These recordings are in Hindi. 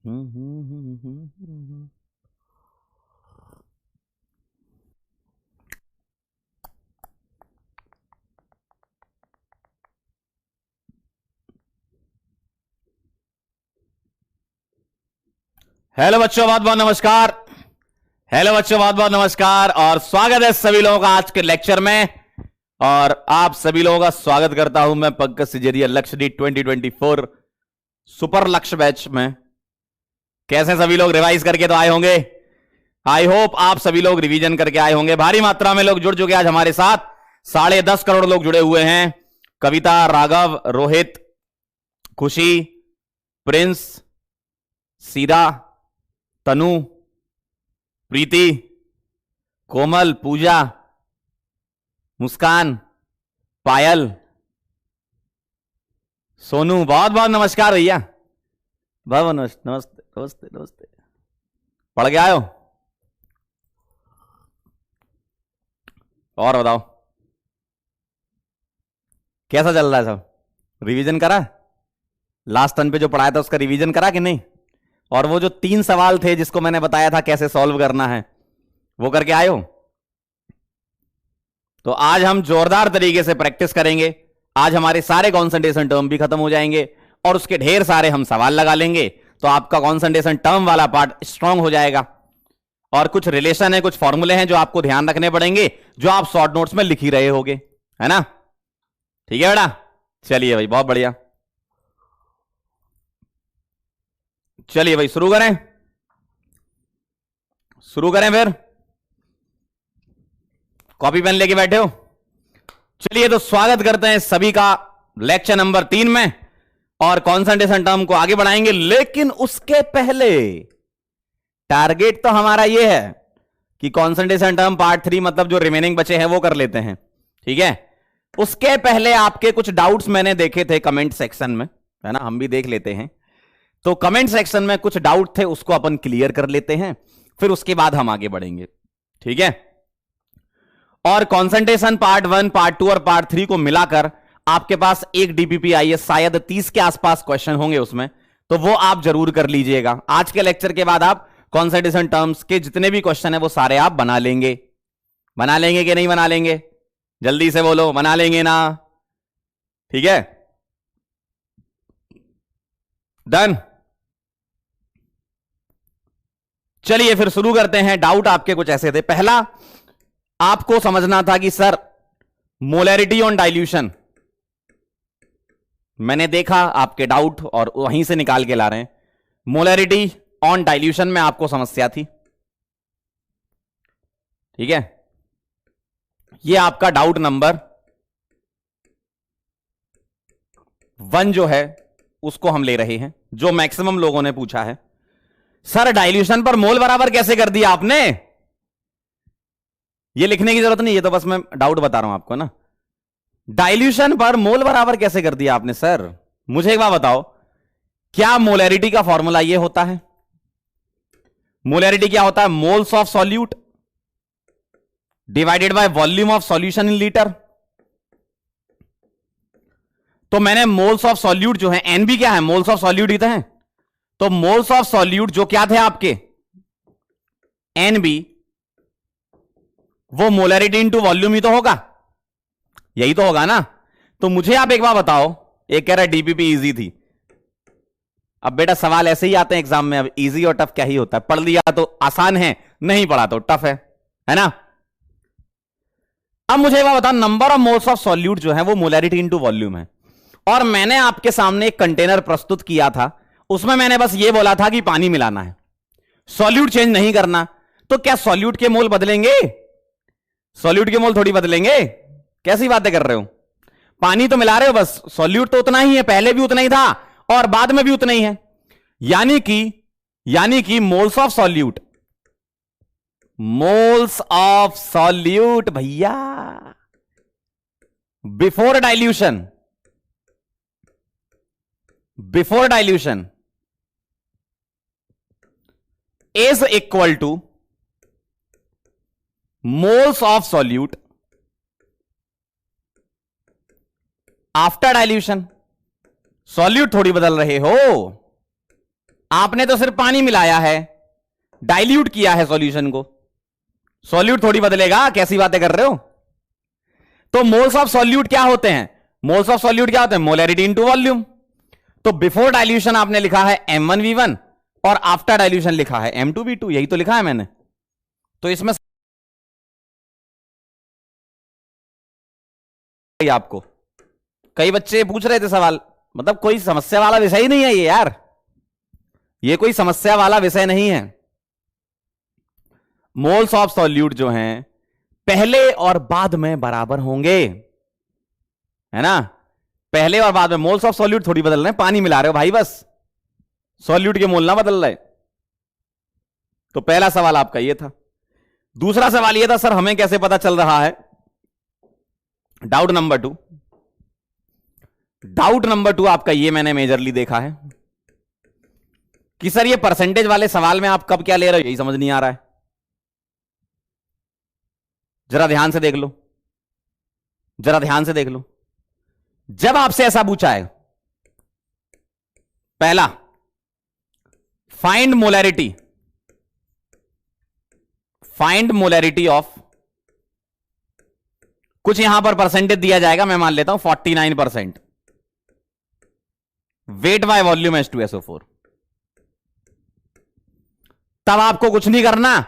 हेलो बच्चों, बहुत बहुत नमस्कार। हेलो बच्चों, बहुत बहुत नमस्कार और स्वागत है सभी लोगों का आज के लेक्चर में। और आप सभी लोगों का स्वागत करता हूं मैं पंकज सिजेरिया लक्ष्यदीप 2024 सुपर लक्ष्य बैच में। कैसे सभी लोग रिवाइज करके तो आए होंगे। आई होप आप सभी लोग रिवीजन करके आए होंगे। भारी मात्रा में लोग जुड़ चुके आज हमारे साथ, 10.5 करोड़ लोग जुड़े हुए हैं। कविता, राघव, रोहित, खुशी, प्रिंस, सीरा, तनु, प्रीति, कोमल, पूजा, मुस्कान, पायल, सोनू, बहुत बहुत नमस्कार भैया। बहुत बहुत नमस्ते नमस्ते नमस्ते। पढ़ के आयो और बताओ कैसा चल रहा है सब? रिवीजन करा? लास्ट टर्न पे जो पढ़ाया था उसका रिवीजन करा कि नहीं? और वो जो 3 सवाल थे जिसको मैंने बताया था कैसे सॉल्व करना है, वो करके आए हो? तो आज हम जोरदार तरीके से प्रैक्टिस करेंगे। आज हमारे सारे कॉन्सेंट्रेशन टर्म भी खत्म हो जाएंगे और उसके ढेर सारे हम सवाल लगा लेंगे, तो आपका कॉन्सेंट्रेशन टर्म वाला पार्ट स्ट्रांग हो जाएगा। और कुछ रिलेशन है, कुछ फॉर्मूले हैं जो आपको ध्यान रखने पड़ेंगे, जो आप शॉर्ट नोट्स में लिख ही रहे होगे, है ना? ठीक है बेटा, चलिए भाई, बहुत बढ़िया। चलिए भाई शुरू करें फिर। कॉपी पेन लेके बैठे हो? चलिए तो स्वागत करते हैं सभी का लेक्चर नंबर 3 में और कॉन्सेंट्रेशन टर्म को आगे बढ़ाएंगे। लेकिन उसके पहले टारगेट तो हमारा यह है कि कॉन्सेंट्रेशन टर्म पार्ट 3 मतलब जो रिमेनिंग बचे हैं वो कर लेते हैं, ठीक है? उसके पहले आपके कुछ डाउट्स मैंने देखे थे कमेंट सेक्शन में, है ना? हम भी देख लेते हैं। तो कमेंट सेक्शन में कुछ डाउट थे, उसको अपन क्लियर कर लेते हैं, फिर उसके बाद हम आगे बढ़ेंगे, ठीक है? और कंसंट्रेशन पार्ट 1, पार्ट 2 और पार्ट 3 को मिलाकर आपके पास एक डीपीपी आई है, शायद 30 के आसपास क्वेश्चन होंगे उसमें, तो वो आप जरूर कर लीजिएगा। आज के लेक्चर के बाद आप कंसंट्रेशन टर्म्स के जितने भी क्वेश्चन है वो सारे आप बना लेंगे। बना लेंगे कि नहीं बना लेंगे? जल्दी से बोलो, बना लेंगे ना? ठीक है, डन। चलिए फिर शुरू करते हैं। डाउट आपके कुछ ऐसे थे। पहला, आपको समझना था कि सर मोलैरिटी ऑन डाइल्यूशन, मैंने देखा आपके डाउट और वहीं से निकाल के ला रहे हैं। मोलैरिटी ऑन डाइल्यूशन में आपको समस्या थी, ठीक है? ये आपका डाउट नंबर 1 जो है उसको हम ले रहे हैं, जो मैक्सिमम लोगों ने पूछा है। सर डाइल्यूशन पर मोल बराबर कैसे कर दिया आपने? ये लिखने की जरूरत नहीं, ये तो बस मैं डाउट बता रहा हूं आपको ना। डाइल्यूशन पर मोल बराबर कैसे कर दिया आपने? सर मुझे एक बात बताओ, क्या मोलैरिटी का फॉर्मूला ये होता है? मोलैरिटी क्या होता है? Moles of solute divided by volume of solution in litre. तो मैंने मोल्स ऑफ सॉल्यूट जो है, एनबी क्या है? मोल्स ऑफ सॉल्यूट ही तो है। तो मोल्स ऑफ सॉल्यूट जो क्या थे आपके, एनबी, वो मोलैरिटी इंटू वॉल्यूम ही तो होगा, यही तो होगा ना? तो मुझे आप एक बार बताओ, एक कह रहा है डीपीपी इजी थी। अब बेटा सवाल ऐसे ही आते हैं एग्जाम में, अब इजी और टफ क्या ही होता है? पढ़ लिया तो आसान है, नहीं पढ़ा तो टफ है ना? अब मुझे एक बार बताओ, number of moles of solute जो है वो मोलैरिटी इंटू वॉल्यूम है, और मैंने आपके सामने एक कंटेनर प्रस्तुत किया था, उसमें मैंने बस ये बोला था कि पानी मिलाना है, सॉल्यूट चेंज नहीं करना। तो क्या सॉल्यूट के मोल बदलेंगे? सॉल्यूट के मोल थोड़ी बदलेंगे, कैसी बातें कर रहे हो? पानी तो मिला रहे हो, बस सॉल्यूट तो उतना ही है, पहले भी उतना ही था और बाद में भी उतना ही है। यानी कि moles of solute, moles of solute भैया before dilution is equal to moles of solute after dilution. Solute थोड़ी बदल रहे हो, आपने तो सिर्फ पानी मिलाया है, डाइल्यूट किया है सॉल्यूशन को, सॉल्यूट थोड़ी बदलेगा, कैसी बातें कर रहे हो। तो मोल्स ऑफ सॉल्यूट क्या होते हैं, मोल्स ऑफ सॉल्यूट क्या होते हैं, मोलैरिटी इनटू वॉल्यूम। तो बिफोर डाइल्यूशन आपने लिखा है M1V1 और आफ्टर डाइल्यूशन लिखा है M2V2, यही तो लिखा है मैंने। तो इसमें आपको कई बच्चे पूछ रहे थे सवाल, मतलब कोई समस्या वाला विषय ही नहीं है ये यार, ये कोई समस्या वाला विषय नहीं है। मोल्स ऑफ सॉल्यूट जो हैं पहले और बाद में बराबर होंगे, है ना, पहले और बाद में। मोल्स ऑफ सॉल्यूट थोड़ी बदल रहे हैं, पानी मिला रहे हो भाई, बस सॉल्यूट के मोल ना बदल रहे। तो पहला सवाल आपका ये था। दूसरा सवाल ये था, सर हमें कैसे पता चल रहा है, डाउट नंबर 2, डाउट नंबर 2 आपका ये मैंने मेजरली देखा है कि सर ये परसेंटेज वाले सवाल में आप कब क्या ले रहे हो यही समझ नहीं आ रहा है। जरा ध्यान से देख लो, जरा ध्यान से देख लो। जब आपसे ऐसा पूछा है, पहला find molarity, find molarity of, कुछ यहां पर परसेंटेज दिया जाएगा, मैं मान लेता हूं 49%, वेट बाय वॉल्यूम H2SO4। तब आपको कुछ नहीं करना,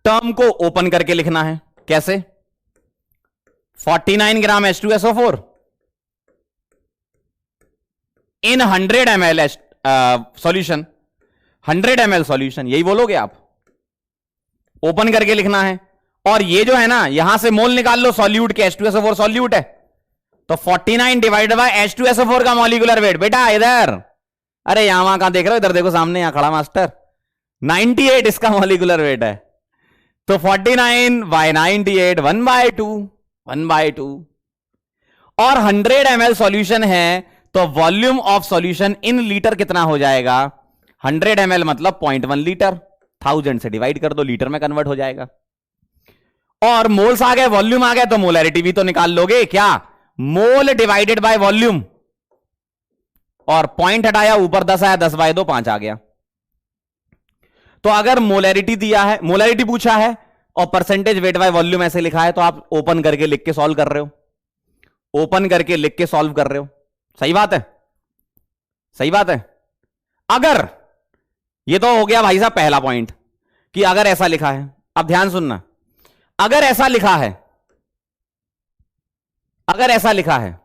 टर्म को ओपन करके लिखना है। कैसे, 49 ग्राम H2SO4 इन 100 ml सॉल्यूशन, 100 ml सॉल्यूशन, यही बोलोगे आप, ओपन करके लिखना है। और ये जो है ना, यहां से मोल निकाल लो सॉल्यूट के, H2SO4 सॉल्यूट है, तो 49 डिवाइडेड बाय H2SO4 का मॉलिक्यूलर वेट, बेटा इधर, अरे यहां वहां कहां देख रहे हो, इधर देखो सामने, यहां खड़ा मास्टर, 98 इसका मॉलिक्यूलर वेट है। तो 49 बाय 98, 1/2, 1/2। और 100 ml सॉल्यूशन है, तो volume of solution in litre कितना हो जाएगा, 100 ml मतलब 0.1 लीटर, 1000 से डिवाइड कर दो, लीटर में कन्वर्ट हो जाएगा। और मोल्स आ गए, वॉल्यूम आ गया, तो मोलैरिटी भी तो निकाल लोगे, क्या, मोल डिवाइडेड बाय वॉल्यूम, और पॉइंट हटाया, ऊपर 10 आया, 10/2, 5 आ गया। तो अगर मोलैरिटी दिया है, मोलैरिटी पूछा है और परसेंटेज वेट बाय वॉल्यूम ऐसे लिखा है, तो आप ओपन करके लिख के सॉल्व कर रहे हो, ओपन करके लिख के सॉल्व कर रहे हो, सही बात है, सही बात है। अगर ये तो हो गया भाई साहब पहला पॉइंट कि अगर ऐसा लिखा है, अब ध्यान सुनना, अगर ऐसा लिखा है, अगर ऐसा लिखा है,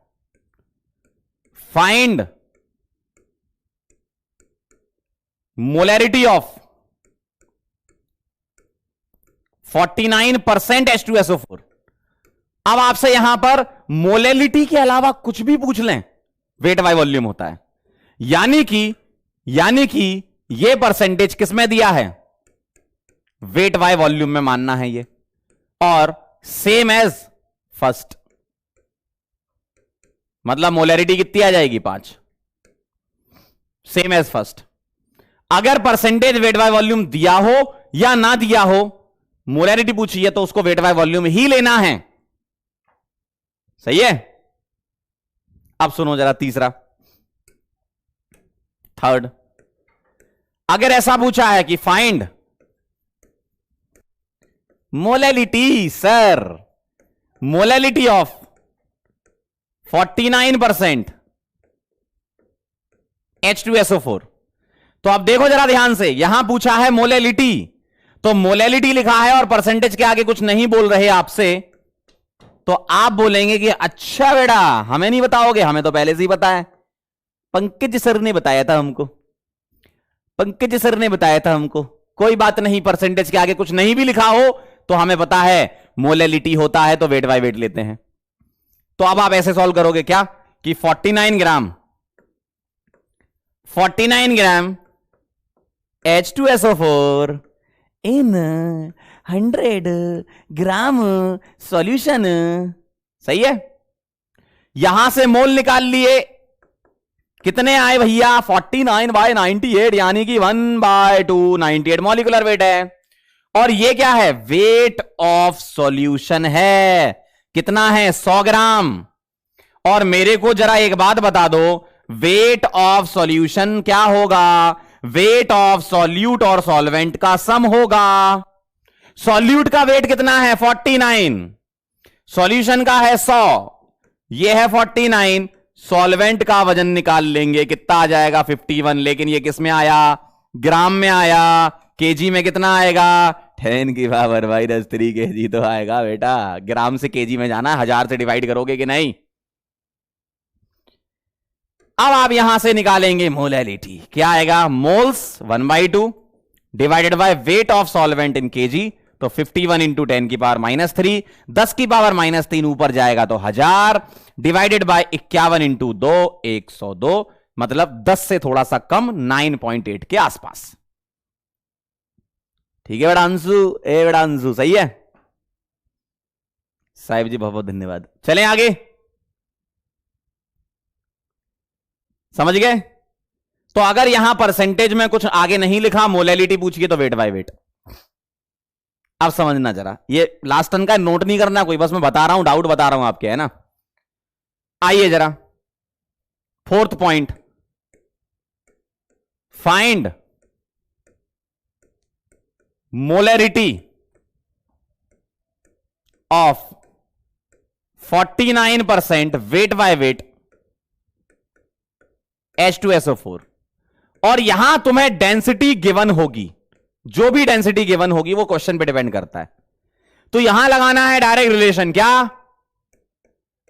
फाइंड मोलैरिटी ऑफ 49% H2SO4, अब आपसे यहां पर मोलैलिटी के अलावा कुछ भी पूछ लें, वेट बाय वॉल्यूम होता है। यानी कि ये परसेंटेज किसमें दिया है, वेट बाय वॉल्यूम में मानना है ये, और सेम एज फर्स्ट, मतलब मोलैरिटी कितनी आ जाएगी, 5, सेम एज फर्स्ट। अगर परसेंटेज वेट बाय वॉल्यूम दिया हो या ना दिया हो, मोलैरिटी पूछी है तो उसको वेट बाय वॉल्यूम ही लेना है, सही है। अब सुनो जरा तीसरा, थर्ड, अगर ऐसा पूछा है कि find molality, sir molality of 49% H2SO4, तो आप देखो जरा ध्यान से, यहां पूछा है मोलैलिटी, तो मोलैलिटी लिखा है और परसेंटेज के आगे कुछ नहीं बोल रहे आपसे, तो आप बोलेंगे कि अच्छा बेटा हमें नहीं बताओगे, हमें तो पहले से ही पता है, पंकज सर ने बताया था हमको, पंकज सर ने बताया था हमको, कोई बात नहीं, परसेंटेज के आगे कुछ नहीं भी लिखा हो तो हमें पता है मोलैलिटी होता है, तो वेट बाय वेट लेते हैं। तो अब आप ऐसे सॉल्व करोगे क्या कि 49 ग्राम H2SO4 इन 100 ग्राम सॉल्यूशन, सही है। यहां से मोल निकाल लिए, कितने आए भैया, 49/98, यानी कि 1/2, 98 मॉलिक्यूलर वेट है। और ये क्या है, वेट ऑफ सॉल्यूशन है, कितना है, 100 ग्राम। और मेरे को जरा एक बात बता दो, वेट ऑफ सॉल्यूशन क्या होगा, वेट ऑफ सॉल्यूट और सॉल्वेंट का सम होगा। सॉल्यूट का वेट कितना है 49, सॉल्यूशन का है 100, यह है 49। सॉल्वेंट का वजन निकाल लेंगे, कितना आ जाएगा 51, लेकिन ये किस में आया, ग्राम में आया। केजी में कितना आएगा 10 की पावर -3 केजी तो आएगा बेटा। ग्राम से केजी में जाना, 1000 से डिवाइड करोगे कि नहीं। अब आप यहां से निकालेंगे मोलैलिटी, क्या आएगा, moles 1/2 divided by weight of solvent in KG, तो 51 इंटू 10 की पावर -3, 10 की पावर -3 ऊपर जाएगा तो 1000 डिवाइडेड बाय 51 इंटू 2 102, मतलब 10 से थोड़ा सा कम 9.8 के आसपास। ठीक है बेटा अंशु, ए बेटा अंशु सही है साहिब जी, बहुत बहुत धन्यवाद। चलें आगे, समझ गए। तो अगर यहां परसेंटेज में कुछ आगे नहीं लिखा, मोलैलिटी पूछिए तो वेट बाय वेट। अब समझना जरा, ये लास्ट टर्न का नोट नहीं करना कोई, बस मैं बता रहा हूं, डाउट बता रहा हूं आपके, है ना। आइए जरा, fourth point, find molarity of 49% weight by weight H2SO4। और यहां तुम्हें डेंसिटी गिवन होगी, जो भी डेंसिटी गिवन होगी वो क्वेश्चन पे डिपेंड करता है। तो यहां लगाना है डायरेक्ट रिलेशन, क्या,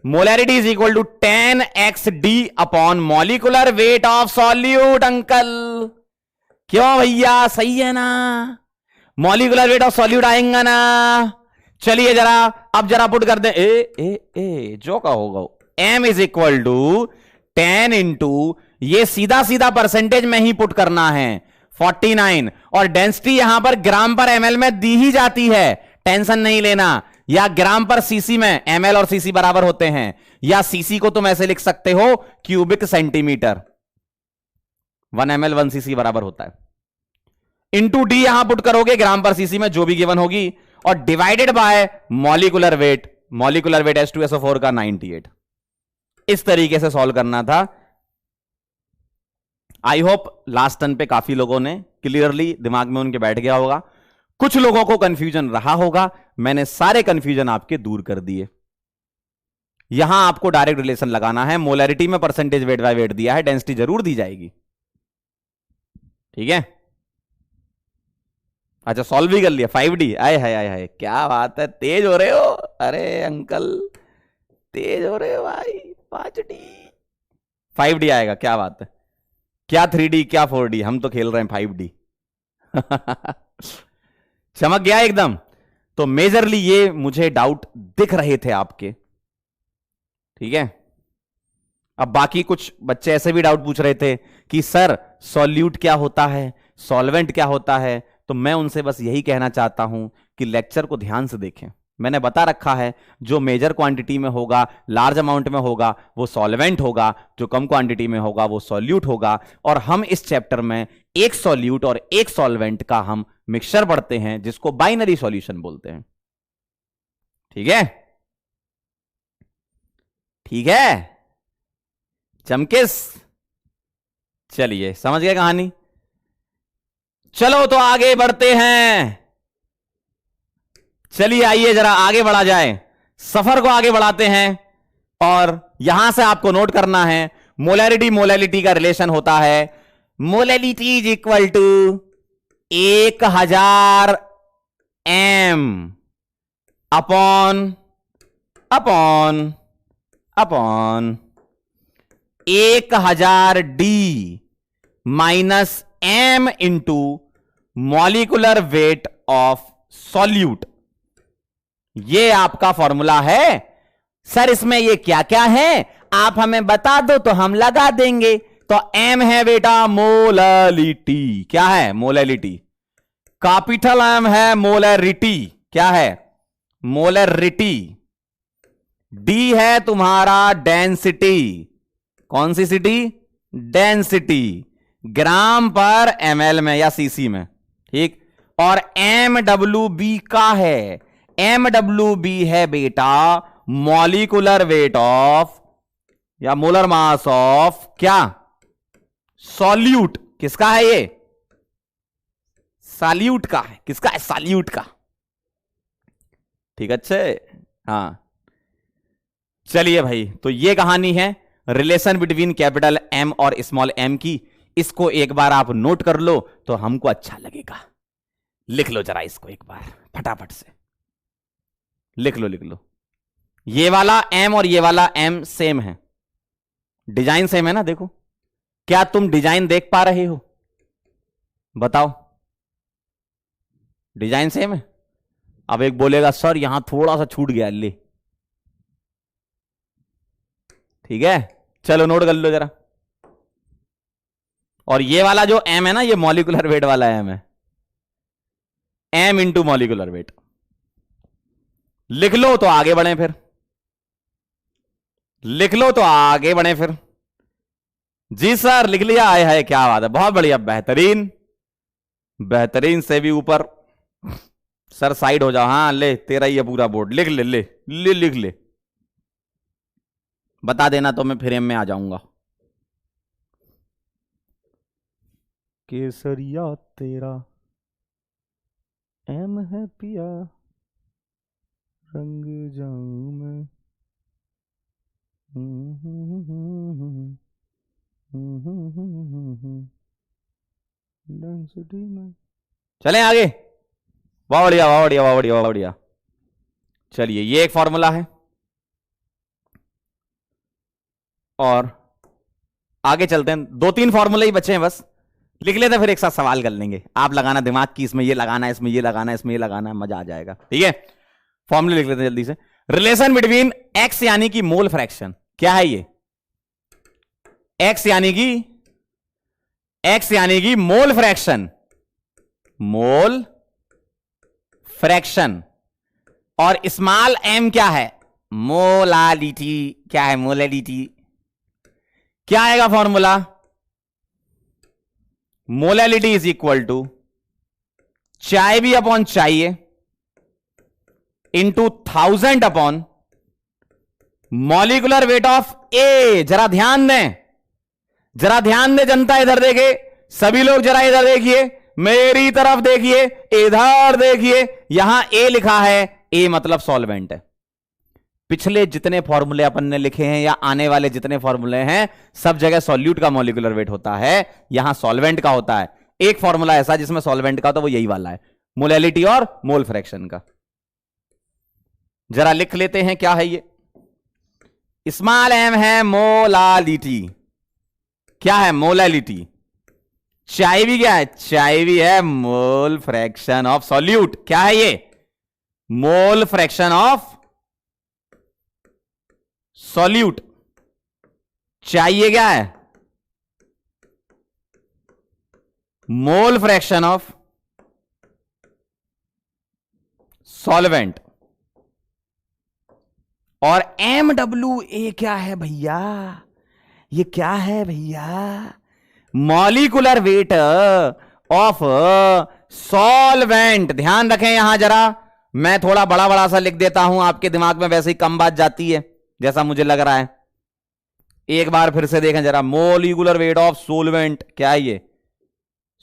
molarity is equal to 10xd upon molecular weight of solute. Uncle क्यों भैया, सही है ना, मॉलिक्यूलर वेट ऑफ सॉल्यूट आएगा ना। चलिए जरा, अब जरा पुट कर दे, ए जो का होगा, m is equal to 10 into, ये सीधा सीधा परसेंटेज में ही पुट करना है 49, और डेंसिटी यहां पर ग्राम पर ml में दी ही जाती है, टेंशन नहीं लेना, या ग्राम पर सीसी में, ml और सीसी बराबर होते हैं, या सीसी को तुम ऐसे लिख सकते हो क्यूबिक सेंटीमीटर, 1 ml 1 सीसी बराबर होता है, इंटू डी यहां पुट करोगे ग्राम पर सीसी में जो भी गिवन होगी, और divided by molecular weight, molecular weight H2SO4 का 98। इस तरीके से सॉल्व करना था। आई होप लास्ट टर्न पे काफी लोगों ने क्लियरली दिमाग में उनके बैठ गया होगा, कुछ लोगों को कंफ्यूजन रहा होगा, मैंने सारे कंफ्यूजन आपके दूर कर दिए। यहां आपको डायरेक्ट रिलेशन लगाना है, मोलैरिटी में परसेंटेज वेट बाय वेट दिया है, डेंसिटी जरूर दी जाएगी, ठीक है। अच्छा सॉल्व भी कर लिया 5D, आए हाय आए हाय, क्या बात है, तेज हो रहे हो, अरे अंकल तेज हो रहे हो भाई, 5D 5D आएगा, क्या बात है, क्या 3D क्या 4D, हम तो खेल रहे हैं 5D। चमक गया एकदम। तो मेजरली ये मुझे डाउट दिख रहे थे आपके, ठीक है। अब बाकी कुछ बच्चे ऐसे भी डाउट पूछ रहे थे कि सर सॉल्यूट क्या होता है, सॉल्वेंट क्या होता है, तो मैं उनसे बस यही कहना चाहता हूं कि लेक्चर को ध्यान से देखें। मैंने बता रखा है, जो मेजर क्वांटिटी में होगा, लार्ज अमाउंट में होगा, वो सॉल्वेंट होगा, जो कम क्वांटिटी में होगा वो सॉल्यूट होगा। और हम इस चैप्टर में एक सॉल्यूट और एक सॉल्वेंट का हम मिक्सचर पढ़ते हैं, जिसको बाइनरी सॉल्यूशन बोलते हैं, ठीक है, ठीक है चमकिस। चलिए समझ गए कहानी, चलो तो आगे बढ़ते हैं। चलिए आइए जरा आगे बढ़ा जाए, सफर को आगे बढ़ाते हैं। और यहां से आपको नोट करना है, मोलैरिटी मोलैलिटी का रिलेशन होता है, molality is equal to 1000 m upon 1000 d minus m into molecular weight of solute. ये आपका फॉर्मूला है। सर इसमें ये क्या क्या है आप हमें बता दो तो हम लगा देंगे। तो m है बेटा मोलैलिटी, क्या है मोलैलिटी, कैपिटल M है मोलैरिटी, क्या है मोलैरिटी। D है तुम्हारा डेंसिटी, कौन सी सिटी, डेंसिटी, ग्राम पर ml में या सीसी में, ठीक। और MWB का है, MWB है बेटा मॉलिक्यूलर वेट ऑफ या मोलर मास ऑफ क्या, सॉल्यूट। किसका है ये, सॉल्यूट का है। किसका है? सॉल्यूट का। ठीक है, अच्छे। हाँ चलिए भाई, तो ये कहानी है रिलेशन बिटवीन कैपिटल एम और स्मॉल एम की। इसको एक बार आप नोट कर लो तो हमको अच्छा लगेगा। लिख लो जरा इसको एक बार फटाफट से, लिख लो लिख लो। ये वाला एम और ये वाला एम सेम है, डिजाइन सेम है ना। देखो, क्या तुम डिजाइन देख पा रहे हो? बताओ, डिजाइन सेम है। अब एक बोलेगा सर यहां थोड़ा सा छूट गया, ले। ठीक है, चलो नोट कर लो जरा। और ये वाला जो एम है ना, ये मॉलिक्यूलर वेट वाला एम है, एम इंटू मॉलिक्यूलर वेट। लिख लो तो आगे बढ़े फिर, लिख लो तो आगे बढ़े फिर। जी सर लिख लिया, आए है, क्या बात है, बहुत बढ़िया, बेहतरीन, बेहतरीन से भी ऊपर। सर साइड हो जाओ, हाँ ले, तेरा ही है पूरा बोर्ड, लिख ले, ले ले लिख ले। बता देना तो मैं फ्रेम में आ जाऊंगा। केसरिया तेरा एम है पिया, रंग जाऊं मैं। डेंसिटी में चलें आगे। वाह बढ़िया, वाह बढ़िया, वाह बढ़िया, वाह बढ़िया। चलिए ये एक फॉर्मूला है, और आगे चलते हैं। दो तीन फॉर्मूले ही बचे हैं बस, लिख लेते फिर एक साथ सवाल कर लेंगे। आप लगाना दिमाग की, इसमें ये लगाना है, इसमें ये लगाना है, इसमें ये लगाना है, मजा आ जाएगा। ठीक है, फॉर्मूले लिख लेते हैं जल्दी से। रिलेशन बिटवीन एक्स यानी कि मोल फ्रैक्शन, क्या है ये? एक्स यानी कि मोल फ्रैक्शन, मोल फ्रैक्शन। और स्मॉल एम क्या है? मोलालिटी। क्या है? मोलालिटी। क्या आएगा formula? Molality is equal to chi B upon chi A into 1000 upon molecular weight of A. जरा ध्यान दें, जरा ध्यान दें जनता, इधर देखे सभी लोग, जरा इधर देखिए, मेरी तरफ देखिए, इधर देखिए, यहां ए लिखा है, ए मतलब सॉल्वेंट है। पिछले जितने फॉर्मूले अपन ने लिखे हैं या आने वाले जितने फॉर्मूले हैं, सब जगह सॉल्यूट का मॉलिक्यूलर वेट होता है, यहां सॉल्वेंट का होता है। एक फॉर्मूला ऐसा जिसमें सॉल्वेंट का होता है, वो यही वाला है, मोलैलिटी और मोल फ्रैक्शन का। जरा लिख लेते हैं क्या है ये। स्मॉल एम है मोलालिटी। क्या है? मोलैलिटी। चाय भी क्या है? चाय भी है मोल फ्रैक्शन ऑफ सॉल्यूट। क्या है ये? मोल फ्रैक्शन ऑफ सॉल्यूट। चाहिए क्या है? मोल फ्रैक्शन ऑफ सॉल्वेंट। और MWA क्या है भैया? ये क्या है भैया? Molecular weight of solvent. ध्यान रखें यहां जरा, मैं थोड़ा बड़ा बड़ा सा लिख देता हूं, आपके दिमाग में वैसे ही कम बात जाती है जैसा मुझे लग रहा है। एक बार फिर से देखें जरा, मॉलिक्यूलर वेट ऑफ सोलवेंट। क्या है ये?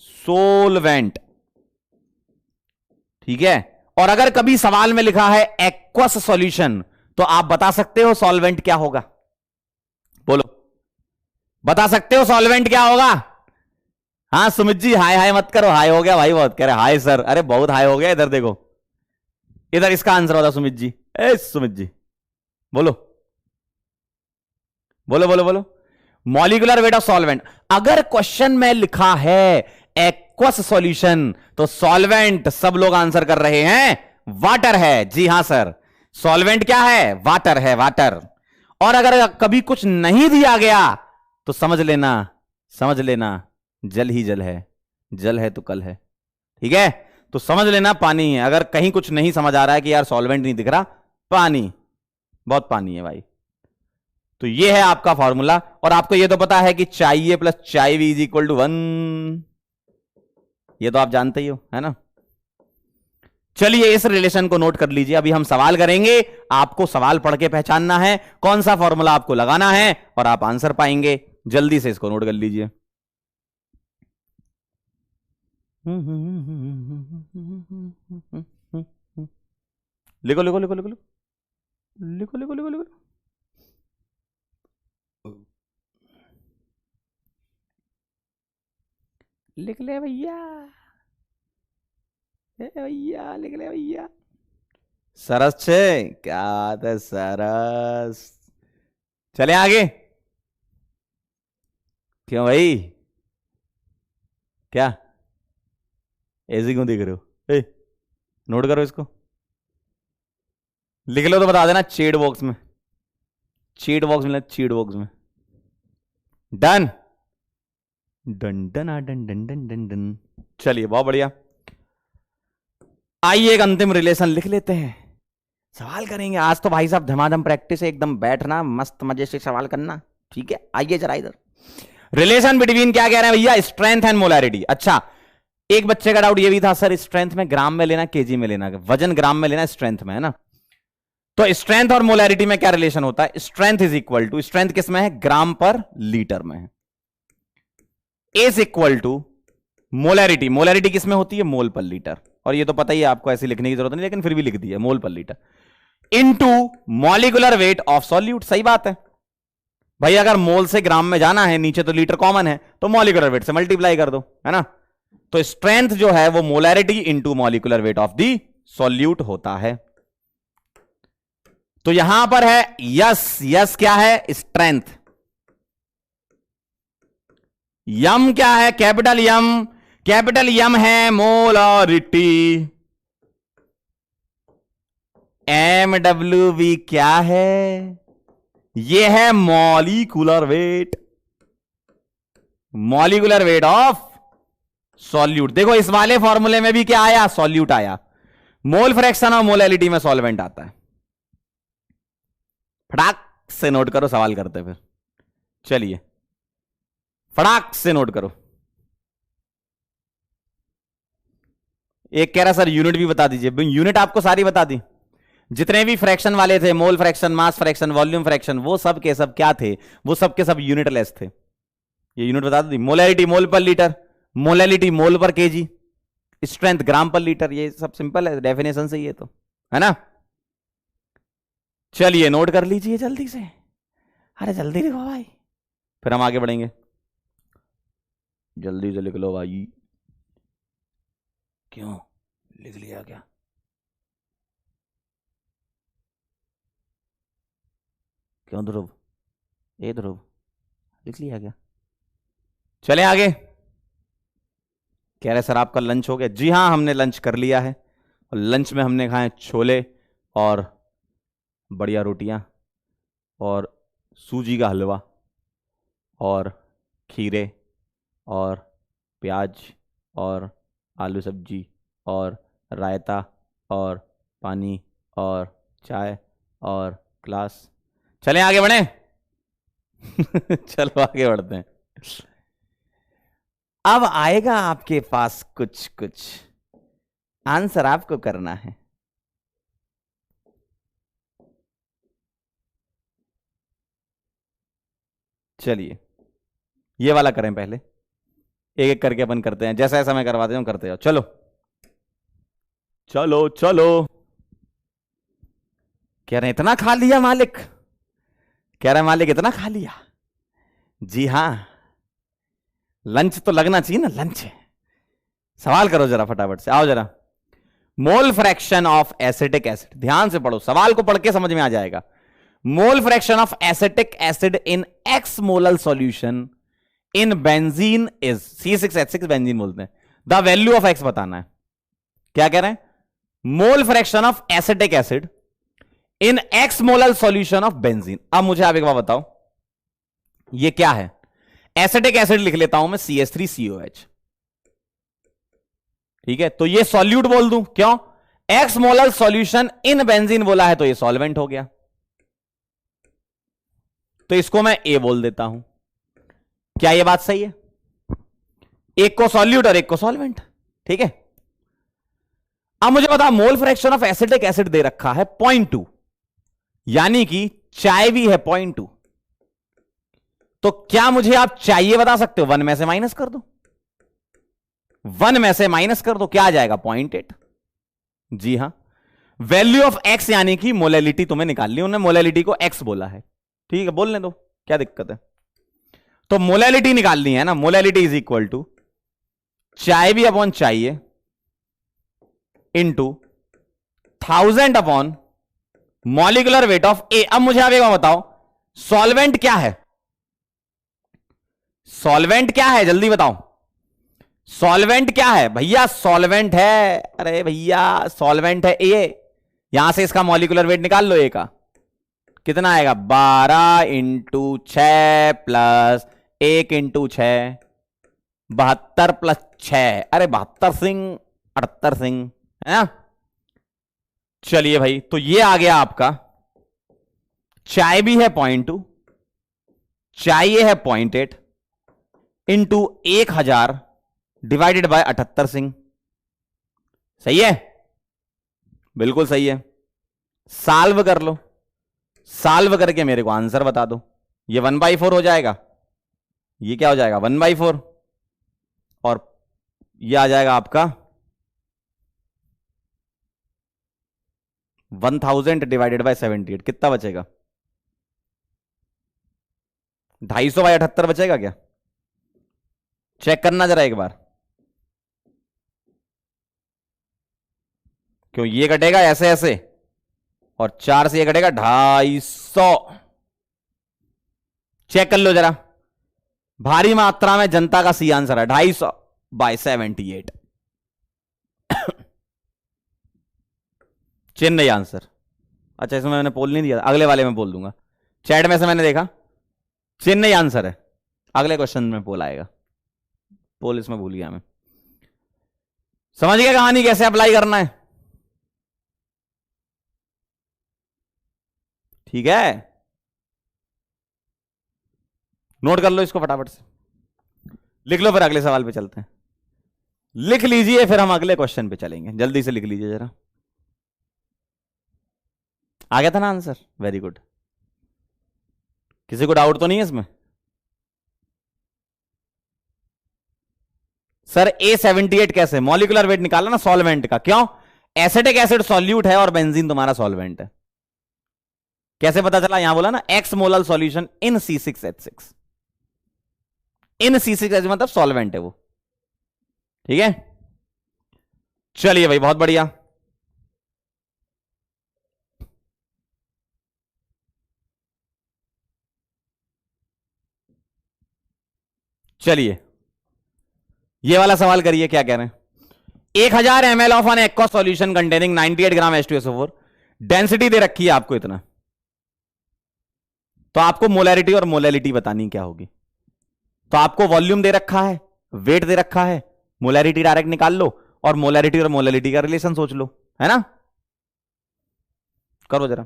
सोलवेंट। ठीक है, और अगर कभी सवाल में लिखा है एक्वस सॉल्यूशन, तो आप बता सकते हो सॉल्वेंट क्या होगा? बोलो, बता सकते हो सॉल्वेंट क्या होगा? हाँ सुमित जी, हाय हाय मत करो, हाय हो गया भाई बहुत, कह रहे हाय सर, अरे बहुत हाय हो गया। इधर देखो, इधर इसका आंसर होता सुमित जी। ए सुमित जी बोलो बोलो बोलो बोलो, मॉलिक्यूलर वेट ऑफ सॉल्वेंट। अगर क्वेश्चन में लिखा है एक्वस सॉल्यूशन, तो सॉल्वेंट सब लोग आंसर कर रहे हैं वाटर है। जी हां सर, सॉल्वेंट क्या है? वाटर है, वाटर। और अगर कभी कुछ नहीं दिया गया तो समझ लेना जल ही जल है, जल है तो कल है। ठीक है, तो समझ लेना पानी है। अगर कहीं कुछ नहीं समझ आ रहा है कि यार सॉल्वेंट नहीं दिख रहा, पानी, बहुत पानी है भाई। तो ये है आपका फॉर्मूला। और आपको ये तो पता है कि चाहिए प्लस चाय भी इज इक्वल टू 1, ये तो आप जानते ही हो, है ना। चलिए इस रिलेशन को नोट कर लीजिए। अभी हम सवाल करेंगे, आपको सवाल पढ़ के पहचानना है कौन सा फॉर्मूला आपको लगाना है, और आप आंसर पाएंगे। जल्दी से इसको नोट कर लीजिए। लिखो लिखो लिखो लिखो लिखो लिखो लिखो लिखो। लिख ले भैया, भैया लिख ले भैया। सरस छे, क्या बात है सरस। चले आगे। क्यों भाई, क्या ऐसे क्यों देख रहे हो? नोट करो इसको, लिख लो तो बता देना चेट बॉक्स में, चीट बॉक्स में, चीट बॉक्स में। Done done done done done done done done. चलिए बहुत बढ़िया। आइए एक अंतिम रिलेशन लिख लेते हैं, सवाल करेंगे आज तो भाई साहब धमाधम प्रैक्टिस है एकदम, बैठना मस्त मजे से सवाल करना। ठीक है आइए जरा इधर। रिलेशन बिटवीन क्या कह रहे हैं भैया, स्ट्रेंथ एंड मोलैरिटी। अच्छा एक बच्चे का डाउट ये भी था सर स्ट्रेंथ में ग्राम में लेना केजी में लेना, वजन ग्राम में लेना स्ट्रेंथ में, है ना? तो स्ट्रेंथ और मोलैरिटी में क्या रिलेशन होता है? Strength is equal to, strength किस में है? ग्राम पर लीटर में है। Is equal to molarity, molarity किस में होती है? मोल पर लीटर। और ये तो पता ही है आपको, ऐसे लिखने की जरूरत नहीं, लेकिन फिर भी लिख दिया मोल पर litre into molecular weight of solute. सही बात है भाई, अगर मोल से ग्राम में जाना है, नीचे तो लीटर कॉमन है, तो मॉलिक्यूलर वेट से मल्टीप्लाई कर दो, है ना? तो स्ट्रेंथ जो है वो molarity into molecular weight of the solute होता है। तो यहां पर है यस, यस क्या है? स्ट्रेंथ। यम क्या है? कैपिटल यम, कैपिटल यम है मोलैरिटी। एम डब्ल्यू वी क्या है? यह है molecular wait, molecular weight of solute. देखो इस वाले फॉर्मूले में भी क्या आया? सॉल्यूट आया। मोल फ्रैक्शन और मोलैलिटी में सॉल्वेंट आता है। फटाक से नोट करो, सवाल करते फिर। चलिए फटाक से नोट करो। एक कह रहा सर यूनिट भी बता दीजिए। यूनिट आपको सारी बता दी, जितने भी फ्रैक्शन वाले थे, mole fraction, mass fraction, volume fraction, वो सब के सब क्या थे? वो सब के सब यूनिट लेस थे। ये यूनिट बता दी। मोलैरिटी मोल पर लीटर, मोलैलिटी मोल पर केजी, स्ट्रेंथ ग्राम पर लीटर। ये सब सिंपल है डेफिनेशन से, ये तो है ना? चलिए नोट कर लीजिए जल्दी से, अरे जल्दी लिखो भाई, फिर हम आगे बढ़ेंगे। जल्दी से लिख लो भाई। क्यों, लिख लिया क्या? क्यों ध्रुव, ए ध्रुव लिख लिया क्या? चले आगे। कह रहे सर आपका लंच हो गया? जी हाँ हमने लंच कर लिया है, और लंच में हमने खाए छोले और बढ़िया रोटियां और सूजी का हलवा और खीरे और प्याज और आलू सब्जी और रायता और पानी और चाय और ग्लास। चलें आगे बढ़ें। चलो आगे बढ़ते हैं। अब आएगा आपके पास कुछ कुछ आंसर आपको करना है। चलिए ये वाला करें पहले, एक एक करके अपन करते हैं, जैसा जैसा मैं करवाते हूं करते जाओ। चलो चलो चलो। कह रहे हैं इतना खा लिया मालिक? कह रहे हैं मालिक इतना खा लिया? जी हां, लंच तो लगना चाहिए ना, लंच है। सवाल करो जरा फटाफट से, आओ जरा। मोल फ्रैक्शन ऑफ एसिटिक एसिड, ध्यान से पढ़ो, सवाल को पढ़ के समझ में आ जाएगा। मोल fraction of acetic acid in x molal solution in benzene is C6H6, benzene बोलते हैं। द वैल्यू ऑफ एक्स बताना है। क्या कह रहे हैं? मोल fraction of acetic acid in x molal solution of benzene. अब मुझे आप एक बार बताओ, ये क्या है? एसिटिक एसिड लिख लेता हूं मैं CH3COH, ठीक है? तो ये सॉल्यूट बोल दूं, क्यों? X molal solution in benzene बोला है तो ये सॉल्वेंट हो गया, तो इसको मैं ए बोल देता हूं। क्या ये बात सही है? एक को सॉल्यूट और एक को सॉल्वेंट, ठीक है? अब मुझे बता, mole fraction of acetic acid दे रखा है 0.2, यानी कि चाय भी है 0.2। तो क्या मुझे आप चाहिए बता सकते हो? 1 में से माइनस कर दो, 1 में से माइनस कर दो, क्या आ जाएगा? 0.8। जी हां, वैल्यू ऑफ एक्स यानी कि मोलैलिटी तुम्हें निकालनी, उन्होंने मोलैलिटी को एक्स बोला है, ठीक है, बोलने दो, क्या दिक्कत है। तो मोलैलिटी निकालनी है ना, molality is equal to chi B upon chi A into 1000 upon molecular weight of A. अब मुझे आप एक बात बताओ, सॉल्वेंट क्या है? सॉल्वेंट क्या है, जल्दी बताओ, सॉल्वेंट क्या है भैया? सॉल्वेंट है, अरे भैया सॉल्वेंट है ए। यहां से इसका मॉलिक्यूलर वेट निकाल लो, ए का कितना आएगा? 12 इंटू 6 प्लस 1 इंटू 6, 72 प्लस 6, अरे 72 सिंह 78 सिंह, है ना। चलिए भाई, तो ये आ गया आपका, चाय भी है 0.2, चाय है 0.8 इंटू 1000 डिवाइडेड बाय 78 सिंह। सही है, बिल्कुल सही है। सॉल्व कर लो, सॉल्व करके मेरे को आंसर बता दो। ये 1/4 हो जाएगा, ये क्या हो जाएगा? 1/4, और ये आ जाएगा आपका 1000 डिवाइडेड बाय 78, कितना बचेगा? 250/78 बचेगा क्या? चेक करना जरा एक बार, क्यों ये कटेगा ऐसे ऐसे, और 4 से ये कटेगा 250। चेक कर लो जरा, भारी मात्रा में जनता का सी आंसर है 250/78। चेन्नई आंसर। अच्छा, इसमें मैंने पोल नहीं दिया, अगले वाले में बोल दूंगा, चैट में से मैंने देखा चेन्नई आंसर है, अगले क्वेश्चन में पोल आएगा, पोल इसमें भूल गया मैं। समझ गया कहानी कैसे अप्लाई करना है? ठीक है, नोट कर लो इसको फटाफट से, लिख लो, फिर अगले सवाल पे चलते हैं। लिख लीजिए, फिर हम अगले क्वेश्चन पे चलेंगे, जल्दी से लिख लीजिए जरा। आ गया था ना आंसर? Very good. किसी को डाउट तो नहीं है इसमें? सर A78 कैसे? मॉलिक्यूलर वेट निकाला ना सॉल्वेंट का, क्यों? एसिटिक एसिड सॉल्यूट है और बेंजीन तुम्हारा सॉल्वेंट है। कैसे पता चला? यहां बोला ना x molal solution in C6H6, in C6H मतलब सॉल्वेंट है वो, ठीक है। चलिए भाई, बहुत बढ़िया। चलिए ये वाला सवाल करिए, क्या कह रहे हैं? 1000 ml of an aqua solution containing 98 gram H2SO4, density दे रखी है आपको इतना, तो आपको मोलैरिटी और मोलैलिटी बतानी क्या होगी। तो आपको वॉल्यूम दे रखा है, वेट दे रखा है, मोलैरिटी डायरेक्ट निकाल लो, और मोलैरिटी और मोलैलिटी का रिलेशन सोच लो, है ना। करो जरा,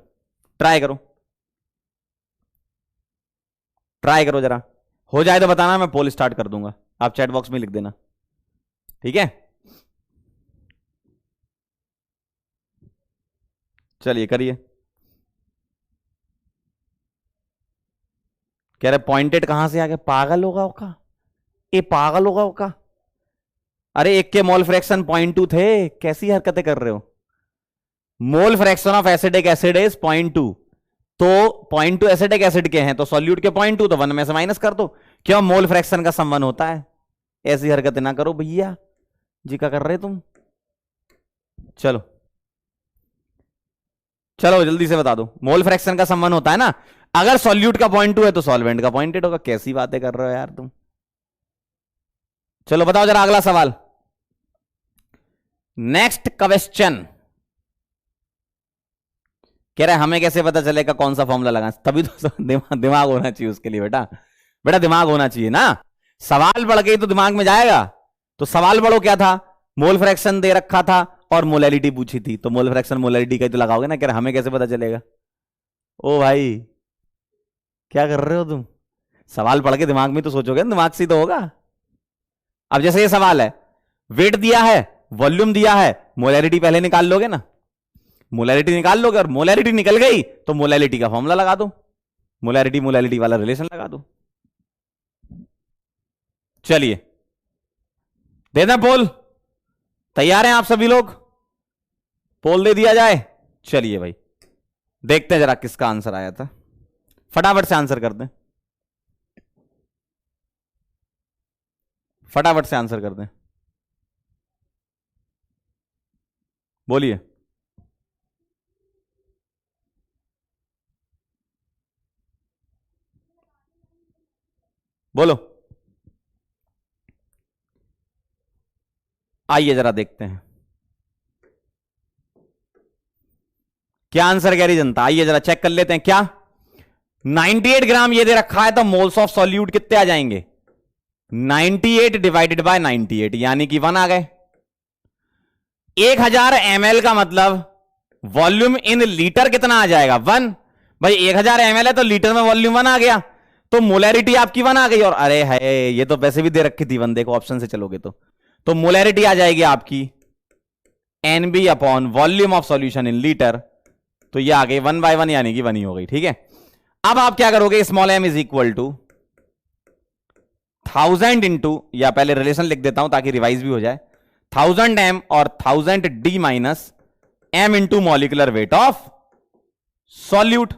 ट्राई करो, ट्राई करो जरा, हो जाए तो बताना, मैं पोल स्टार्ट कर दूंगा, आप चैट बॉक्स में लिख देना, ठीक है। चलिए करिए। कह रहे 0.8 कहां से आ गया? पागल होगा ओका, ये पागल होगा ओका। अरे एक के मोल फ्रैक्शन 0.2 थे, कैसी हरकतें कर रहे हो? मोल fraction of acidic acid is 0.2, तो 0.2 एसिडिक एसिड के हैं, तो सॉल्यूट के 0.2, तो 1 में से माइनस कर दो। क्यों? मोल फ्रैक्शन का संबंध होता है। ऐसी हरकतें ना करो भैया जी, क्या कर रहे तुम? चलो चलो जल्दी से बता दो, मोल फ्रैक्शन का संबंध होता है ना, अगर सॉल्यूट का 0.2 है तो सॉल्वेंट का 0.8 होगा। कैसी बातें कर रहे हो यार तुम। चलो बताओ जरा अगला सवाल, नेक्स्ट क्वेश्चन। कह रहे हमें कैसे पता चलेगा कौन सा फॉर्मूला लगाना? तभी तो दिमाग होना चाहिए उसके लिए बेटा, बेटा दिमाग होना चाहिए ना। सवाल पढ़ के तो दिमाग में जाएगा। तो सवाल पढ़ो क्या था? मोल फ्रैक्शन दे रखा था और मोलैलिटी पूछी थी, तो मोल फ्रैक्शन मोलैलिटी का ही तो लगाओगे ना। कह रहे हमें कैसे पता चलेगा? ओ भाई क्या कर रहे हो तुम? सवाल पढ़ के दिमाग में तो सोचोगे, दिमाग से तो होगा। अब जैसे ये सवाल है, वेट दिया है, वॉल्यूम दिया है, मोलैरिटी पहले निकाल लोगे ना, मोलैरिटी निकाल लोगे, और मोलैरिटी निकल गई तो मोलैलिटी का फॉर्मूला लगा दो, मोलैरिटी मोलैलिटी वाला रिलेशन लगा दो। चलिए दे दें पोल? तैयार हैं आप सभी लोग? पोल दे दिया जाए? चलिए भाई देखते हैं जरा किसका आंसर आया था। फटाफट से आंसर कर दें, फटाफट से आंसर कर दें, बोलिए। बोलो, आइए जरा देखते हैं क्या आंसर कह रही जनता। आइए जरा चेक कर लेते हैं। क्या 98 ग्राम ये दे रखा है, तो मोल्स ऑफ सॉल्यूट कितने आ जाएंगे? 98 डिवाइडेड बाय 98 यानी कि 1 आ गए। 1000 ml का मतलब वॉल्यूम इन लीटर कितना आ जाएगा? 1। भाई 1000 ml है तो लीटर में वॉल्यूम 1 आ गया, तो मोलैरिटी आपकी 1 आ गई। और अरे है ये तो वैसे भी दे रखी थी 1, देखो ऑप्शन से चलोगे तो मोलैरिटी आ जाएगी आपकी NB upon volume of solution in litre. तो ये आ गई 1/1 यानी कि 1 ही हो गई। ठीक है, अब आप क्या करोगे? Small m is equal to 1000 into, या पहले रिलेशन लिख देता हूं ताकि रिवाइज भी हो जाए, 1000 m और 1000 d minus m into molecular weight of solute.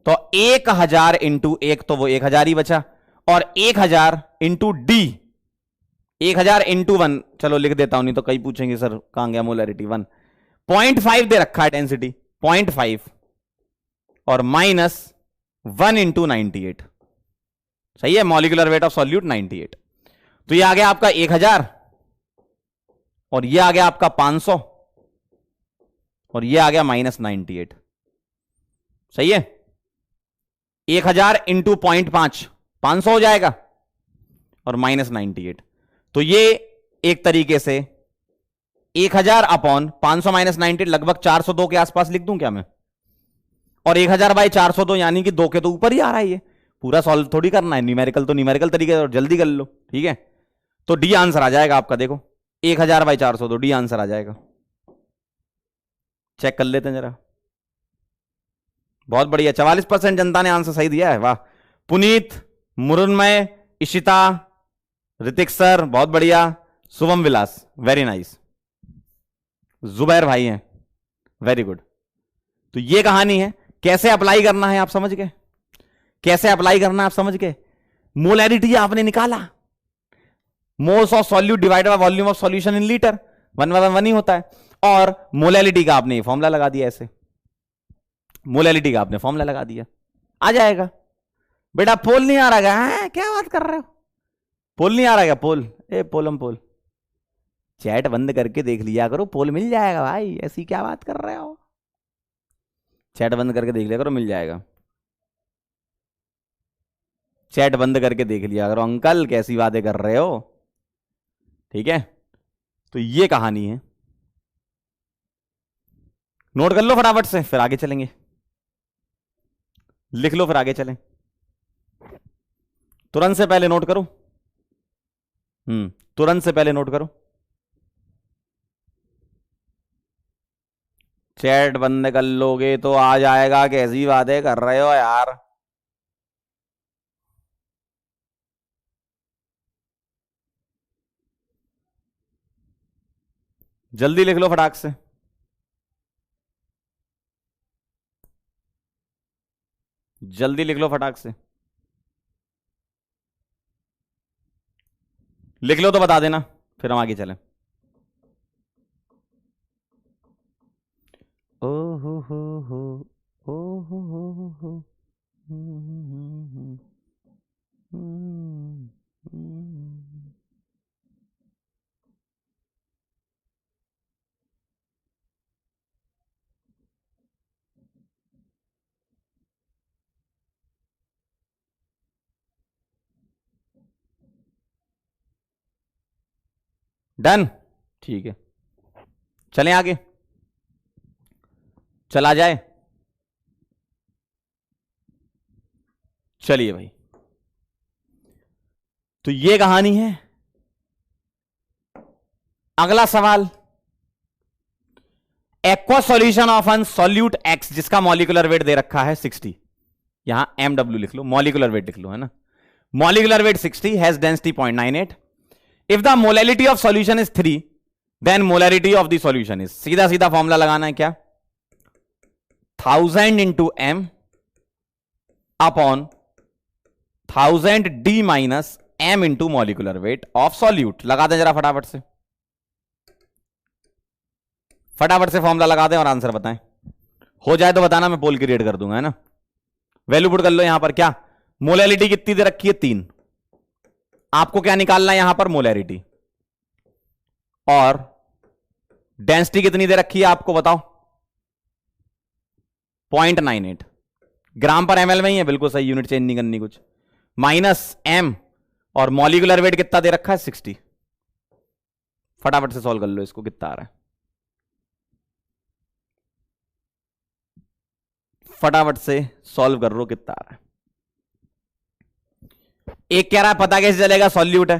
तो 1000 इंटू 1 तो वो 1000 ही बचा, और 1000 इंटू d, 1000 इंटू 1, चलो लिख देता हूं नहीं तो कई पूछेंगे सर कहां गया मोलैरिटी। 1 0.5 दे रखा है डेंसिटी 0.5, और माइनस 1 इंटू 98। सही है, मॉलिकुलर वेट ऑफ सॉल्यूट 98। तो ये आ गया आपका 1000, और ये आ गया आपका 500, और ये आ गया माइनस 98। सही है, 1000 इंटू 0.5 500 हो जाएगा, और माइनस 98। तो ये एक तरीके से 1000 अपॉन 500 माइनस 98 लगभग 402 के आसपास लिख दूं क्या मैं? और 1000 बाई 402 यानी कि 2 के तो ऊपर ही आ रहा है। ये पूरा सॉल्व थोड़ी करना है, न्यूमेरिकल तो न्यूमेरिकल तरीके से जल्दी कर लो। ठीक है, तो डी आंसर आ जाएगा आपका। देखो 1000 बाई 402 डी आंसर आ जाएगा। चेक कर लेते हैं जरा। बहुत बढ़िया, 44% जनता ने आंसर सही दिया है। वाह, पुनीत, मुरुन्मय, इशिता, ऋतिक सर बहुत बढ़िया, शुभम विलास वेरी नाइस, जुबैर भाई हैं वेरी गुड। तो ये कहानी है, कैसे अप्लाई करना है आप समझ गए? कैसे अप्लाई करना है आप समझ गए? मोलैरिटी आपने निकाला, moles of solute divided by volume of solution in litre, 1/1 ही होता है। और मोलैरिटी का आपने फॉर्मूला लगा दिया, ऐसे मोलैरिटी का आपने फॉर्मूला लगा दिया, आ जाएगा। बेटा पोल नहीं आ रहा है, क्या बात कर रहे हो? पोल नहीं आ रहा है? पोल, ए पोलम पोल, चैट बंद करके देख लिया करो, पोल मिल जाएगा भाई, ऐसी क्या बात कर रहे हो? चैट बंद करके देख लिया करो, मिल जाएगा। चैट बंद करके देख लिया करो, अंकल कैसी बातें कर रहे हो? ठीक है, तो ये कहानी है, नोट कर लो फटाफट से, फिर आगे चलेंगे। लिख लो फिर आगे चलें। तुरंत से पहले नोट करो, तुरंत से पहले नोट करो। चैट बंद कर लोगे तो आ जाएगा, कैसी बातें कर रहे हो यार? जल्दी लिख लो फटाक से। जल्दी लिख लो फटाक से, लिख लो तो बता देना, फिर हम आगे चलें। ओ हो ओ हो डन, ठीक है, चलें आगे, चला जाए। चलिए भाई, तो ये कहानी है। अगला सवाल, aqua solution of an solute x जिसका मॉलिकुलर वेट दे रखा है 60, यहां MW लिख लो, मॉलिकुलर वेट लिख लो, है ना। Molecular weight 60 has density 0.98, if the molarity of solution is 3 then molarity of the solution is, सीधा सीधा फॉर्मूला लगाना है क्या, 1000 into M upon 1000 d minus M into molecular weight of solute. लगा दें जरा फटाफट से, फटाफट से फॉर्मूला लगा दें और आंसर बताएं। हो जाए तो बताना, मैं पोल क्रिएट कर दूंगा, है ना। वैल्यू पुट कर लो यहां पर, क्या मोलैरिटी कितनी दे रखी है 3, आपको क्या निकालना है यहां पर मोलैरिटी, और डेंसिटी कितनी दे रखी है आपको बताओ, 0.98 ग्राम पर एमएल में ही है, बिल्कुल सही, यूनिट चेंज नहीं करनी कुछ, माइनस एम, और मॉलिकुलर वेट कितना दे रखा है 60। फटाफट से सॉल्व कर लो इसको, कितना आ रहा है, फटाफट से सॉल्व कर लो, कितना आ रहा है। एक कह रहा है पता कैसे चलेगा, सॉल्यूट है,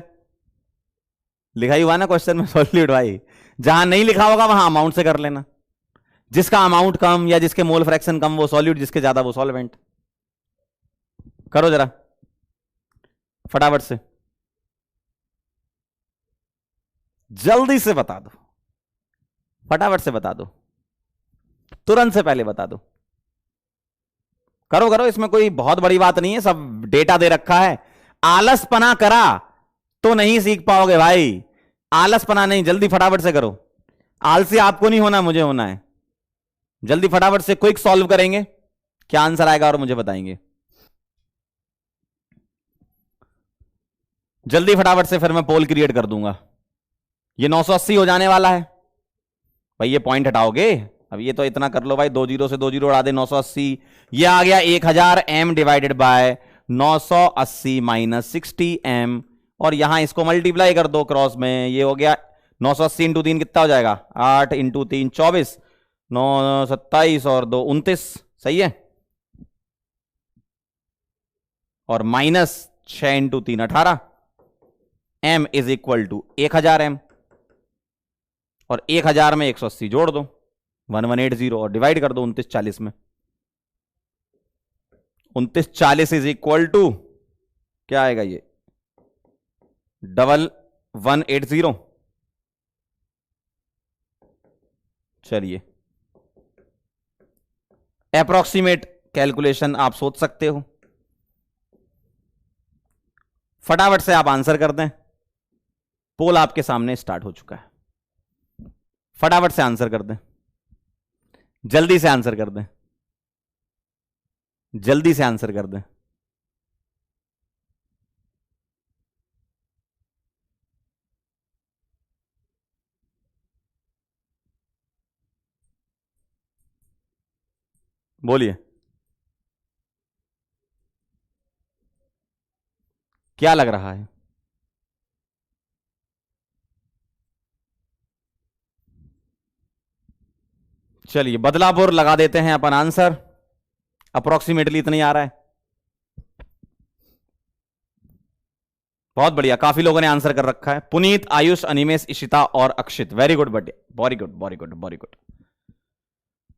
लिखा ही हुआ ना क्वेश्चन में सॉल्यूट भाई, जहां नहीं लिखा होगा वहां अमाउंट से कर लेना, जिसका अमाउंट कम या जिसके मोल फ्रैक्शन कम वो सॉल्यूट, जिसके ज्यादा वो सॉल्वेंट। करो जरा फटाफट से, जल्दी से बता दो, फटाफट से बता दो, तुरंत से पहले बता दो, करो करो, इसमें कोई बहुत बड़ी बात नहीं है, सब डेटा दे रखा है। आलसपना करा तो नहीं सीख पाओगे भाई, आलसपना नहीं, जल्दी फटाफट से करो, आलसी आपको नहीं होना, मुझे होना है। जल्दी फटाफट से क्विक सॉल्व करेंगे, क्या आंसर आएगा और मुझे बताएंगे जल्दी फटाफट से, फिर मैं पोल क्रिएट कर दूंगा। ये 980 हो जाने वाला है भाई, ये पॉइंट हटाओगे, अब ये तो इतना कर लो भाई, 2 जीरो से 2 जीरो उड़ा दे, 980, ये आ गया 1000 m divided by 980 minus 60 m, और यहां इसको मल्टीप्लाई कर दो क्रॉस में, ये हो गया 980 इंटू 3 कितना हो जाएगा, 8 इंटू 3 24, 9 27 और 2 29, सही है, और minus 6 into 3 18, m is equal to 1000 m, और 1000 में 180 जोड़ दो 1180, और डिवाइड कर दो 2940 में, 2940 इज इक्वल टू क्या आएगा, ये 1180। चलिए अप्रोक्सीमेट कैलकुलेशन आप सोच सकते हो, फटाफट से आप आंसर कर दें, पोल आपके सामने स्टार्ट हो चुका है, फटाफट से आंसर कर दें, जल्दी से आंसर कर दें, जल्दी से आंसर कर दें। बोलिए क्या लग रहा है, चलिए बदलापुर लगा देते हैं अपन आंसर, अप्रोक्सीमेटली इतना ही आ रहा है, बहुत बढ़िया, काफी लोगों ने आंसर कर रखा है, पुनीत, आयुष, अनिमेश, इशिता और अक्षित, वेरी गुड, बढ़िया, very good very good very good.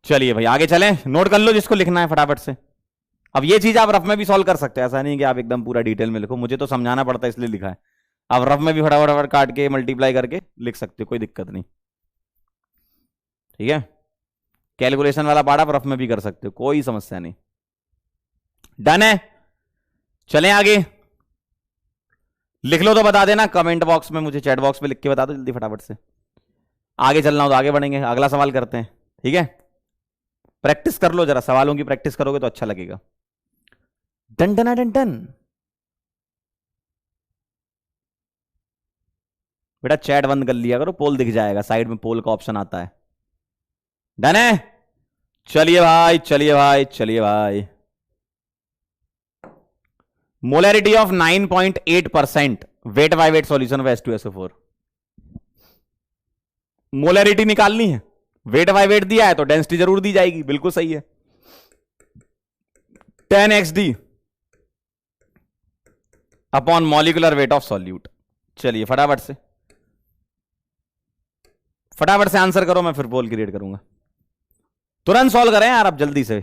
चलिए भाई आगे चलें, नोट कर लो जिसको लिखना है फटाफट से। अब ये चीज आप रफ में भी सॉल्व कर सकते हैं, ऐसा नहीं कि आप एकदम पूरा डिटेल में लिखो, मुझे तो समझाना पड़ता है इसलिए लिखा है, आप रफ में भी फटाफट काट के मल्टीप्लाई करके लिख सकते हो, कोई दिक्कत नहीं, ठीक है। कैलकुलेशन वाला पार्ट आप रफ में भी कर सकते हो, कोई समस्या नहीं, डन है। चलें आगे, लिख लो तो बता देना कमेंट बॉक्स में, मुझे चैट बॉक्स में लिख के बता दो जल्दी फटाफट से, आगे चलना हो तो आगे बढ़ेंगे, अगला सवाल करते हैं, ठीक है। प्रैक्टिस कर लो जरा, सवालों की प्रैक्टिस करोगे तो अच्छा लगेगा। डन डन डन डन, बेटा चैट बंद कर लिया करो, पोल दिख जाएगा साइड में, पोल का ऑप्शन आता है, डन है। चलिए भाई चलिए भाई चलिए भाई, molarity of 9.8% weight by weight solution of H2SO4, molarity निकालनी है, वेट बाय वेट दिया है तो डेंसिटी जरूर दी जाएगी, बिल्कुल सही है, 10xd upon molecular weight of solute. चलिए फटाफट से आंसर करो, मैं फिर पोल क्रिएट करूंगा, तुरंत सॉल्व करें यार, आप जल्दी से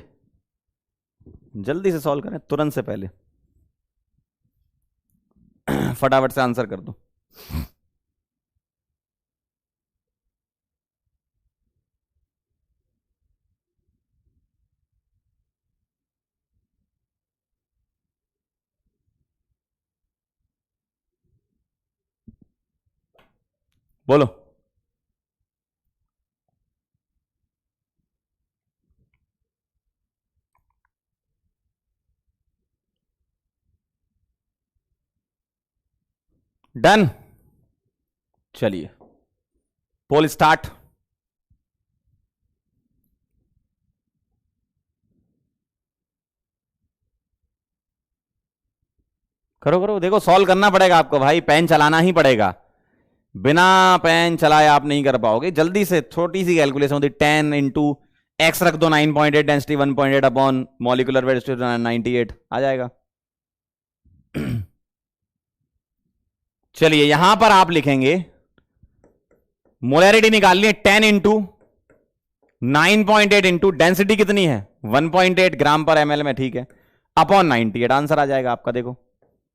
सॉल्व करें, तुरंत से, पहले फटाफट से आंसर कर दो। बोलो। डन। चलिए पोल स्टार्ट। करो करो, देखो सॉल्व करना पड़ेगा आपको भाई, पेन चलाना ही पड़ेगा, बिना पेन चलाए आप नहीं कर पाओगे। जल्दी से छोटी सी कैलकुलेशन होती, 10 इंटू एक्स रख दो 9.8, डेंसिटी 1.8 अपॉन मॉलिकुलर वेट 98 आ जाएगा। चलिए यहां पर आप लिखेंगे मोलैरिटी निकालनी है, 10 इंटू 9.8 इंटू डेंसिटी कितनी है 1.8 ग्राम पर एमएल में, ठीक है, अपॉन 98 आंसर आ जाएगा आपका। देखो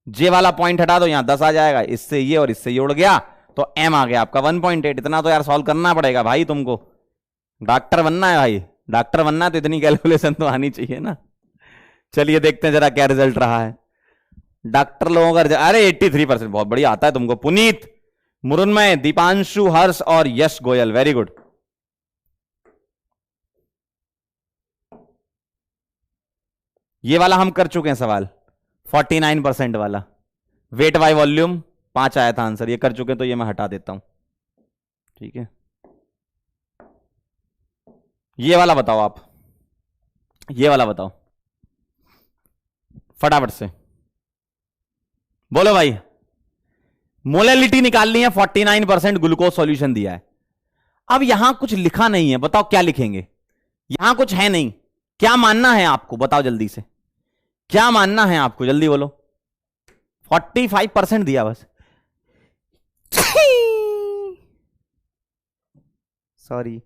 जे वाला पॉइंट हटा दो, यहां 10 आ जाएगा, इससे ये और इससे ये उड़ गया तो एम आ गया आपका 1.8। इतना तो यार सॉल्व करना पड़ेगा भाई, तुमको डॉक्टर बनना है भाई, डॉक्टर बनना है तो इतनी कैलकुलेशन तो आनी चाहिए ना। चलिए देखते हैं जरा क्या रिजल्ट रहा है डॉक्टर लोगों का। अरे 83%, बहुत बढ़िया आता है तुमको। पुनीत, मुरुन्मय, दीपांशु, हर्ष और यश गोयल, वेरी गुड। ये वाला हम कर चुके हैं सवाल, 49% वाला, वेट बाय वॉल्यूम 5 आया था आंसर, ये कर चुके हैं तो ये मैं हटा देता हूं, ठीक है। ये वाला बताओ आप, ये वाला बताओ फटाफट से, बोलो भाई। मोलैलिटी निकालनी है, 49% ग्लूकोज सॉल्यूशन दिया है। अब यहां कुछ लिखा नहीं है, बताओ क्या लिखेंगे, यहां कुछ है नहीं, क्या मानना है आपको, बताओ जल्दी से क्या मानना है आपको, जल्दी बोलो। 45% दिया बस, सॉरी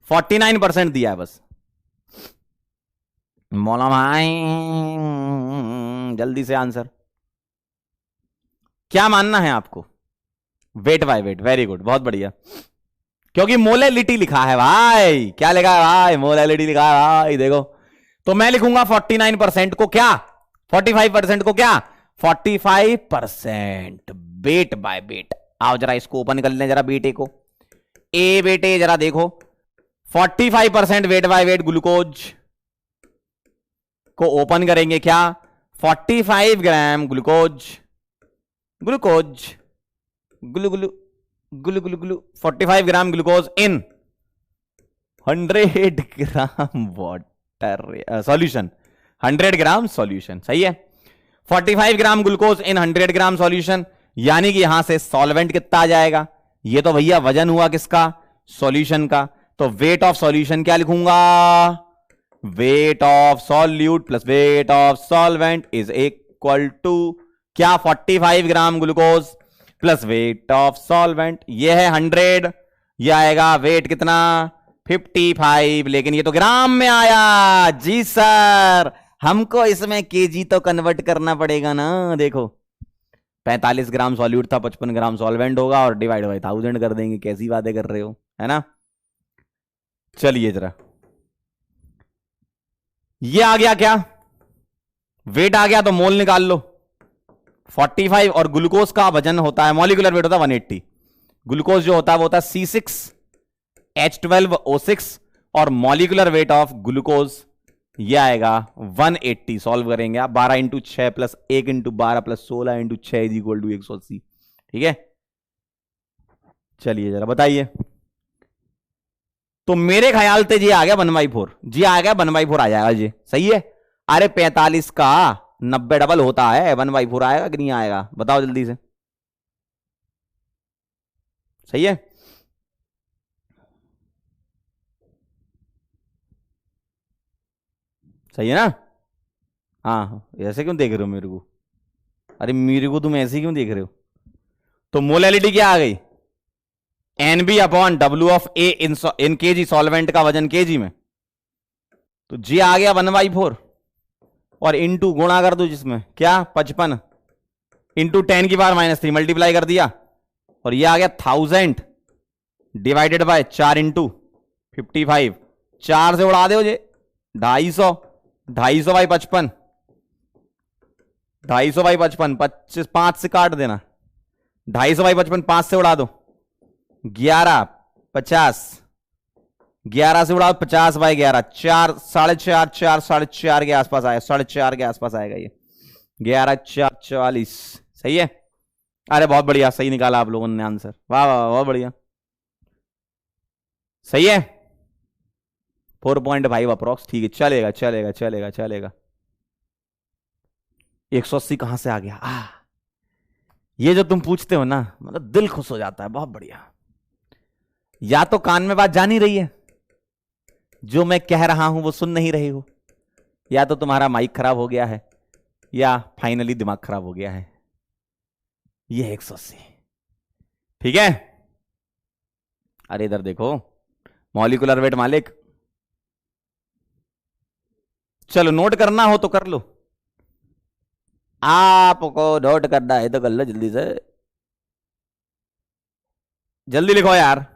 49% दिया है बस। मौला भाई जल्दी से आंसर, क्या मानना है आपको, weight by weight, very good, बहुत बढ़िया, क्योंकि मोलैलिटी लिखा है भाई, क्या लिखा है भाई, मोलैलिटी लिखा है भाई, देखो। तो मैं लिखूंगा 49% को क्या, 45% को क्या, 45% वेट बाय वेट। आओ जरा इसको ओपन कर लें जरा बेटे को, ए बेटे जरा देखो, 45% वेट बाय वेट ग्लूकोज को ओपन करेंगे क्या, 45 gram glucose, glucose glue glue glue glue glue 45 gram glucose in 100 gram water solution, 100 gram solution, सही है। 45 gram glucose in 100 gram solution, यानी कि यहां से सॉल्वेंट कितना आ जाएगा, ये तो भैया वजन हुआ किसका, सॉल्यूशन का। तो वेट ऑफ सॉल्यूशन क्या लिखूंगा, weight of solute plus weight of solvent is equal to क्या, 45 gram glucose plus weight of solvent, ये है 100, ये आएगा वेट कितना 55, लेकिन ये तो ग्राम में आया जी सर, हमको इसमें केजी तो कन्वर्ट करना पड़ेगा ना। देखो 45 ग्राम सॉल्यूट था, 55 ग्राम सॉल्वेंट होगा और डिवाइड बाय 1000 कर देंगे, कैसी बातें कर रहे हो, है ना। चलिए जरा ये आ गया क्या, वेट आ गया तो मोल निकाल लो, 45 और ग्लूकोज का वजन होता है, मॉलिक्यूलर वेट होता है 180, ग्लूकोज जो होता है वो होता है C6H12O6 और मॉलिक्यूलर वेट ऑफ ग्लूकोज ये आएगा 180। सॉल्व करेंगे आप, 12 into 6 plus 1 into 12 plus 16 into 6 is equal to 180, ठीक है। चलिए जरा बताइए, तो मेरे ख्याल से जी आ गया 1/4, जी आ गया 1/4 आ जाएगा जी, सही है। अरे 45 का 90 डबल होता है, 1/4 आएगा कि नहीं आएगा, बताओ जल्दी से, सही है। सही है ना, हाँ ऐसे क्यों देख रहे हो मेरे को, अरे मेरे को तुम ऐसे क्यों देख रहे हो। तो मोलैलिटी क्या आ गई, NB upon W of A in KG, solvent का वजन केजी में, तो जी आ गया 1/4 और इंटू गुणा कर दो जिसमें क्या 55 इंटू 10 की पावर -3 मल्टीप्लाई कर दिया और ये आ गया 1000 डिवाइडेड बाय 4 इंटू 55, 4 से उड़ा दो जे 250, 250 बाई 55, 250 बाई 55, 25 5 से काट देना, 250 बाई 55 5 से उड़ा दो 11 50, 11 से उड़ाओ 50/11, 4 4.5 4 4.5 के आसपास आएगा, 4.5 के आसपास आएगा ये। 11 4 44 सही है। अरे बहुत बढ़िया, सही निकाला आप लोगों ने आंसर, वाह वाह बहुत बढ़िया, सही है। 4.5 अप्रोक्स, ठीक है, चलेगा चलेगा चलेगा चलेगा। 180 कहां से आ गया? ये जो तुम पूछते हो ना, मतलब दिल खुश हो जाता है, बहुत बढ़िया। या तो कान में बात जा नहीं रही है, जो मैं कह रहा हूं वो सुन नहीं रहे हो, या तो तुम्हारा माइक खराब हो गया है, या फाइनली दिमाग खराब हो गया है। ये है 180, ठीक है। अरे इधर देखो, मॉलिक्यूलर वेट मालिक, चलो नोट करना हो तो कर लो, आपको नोट करना है तो कर लो, जल्दी से जल्दी लिखो यार।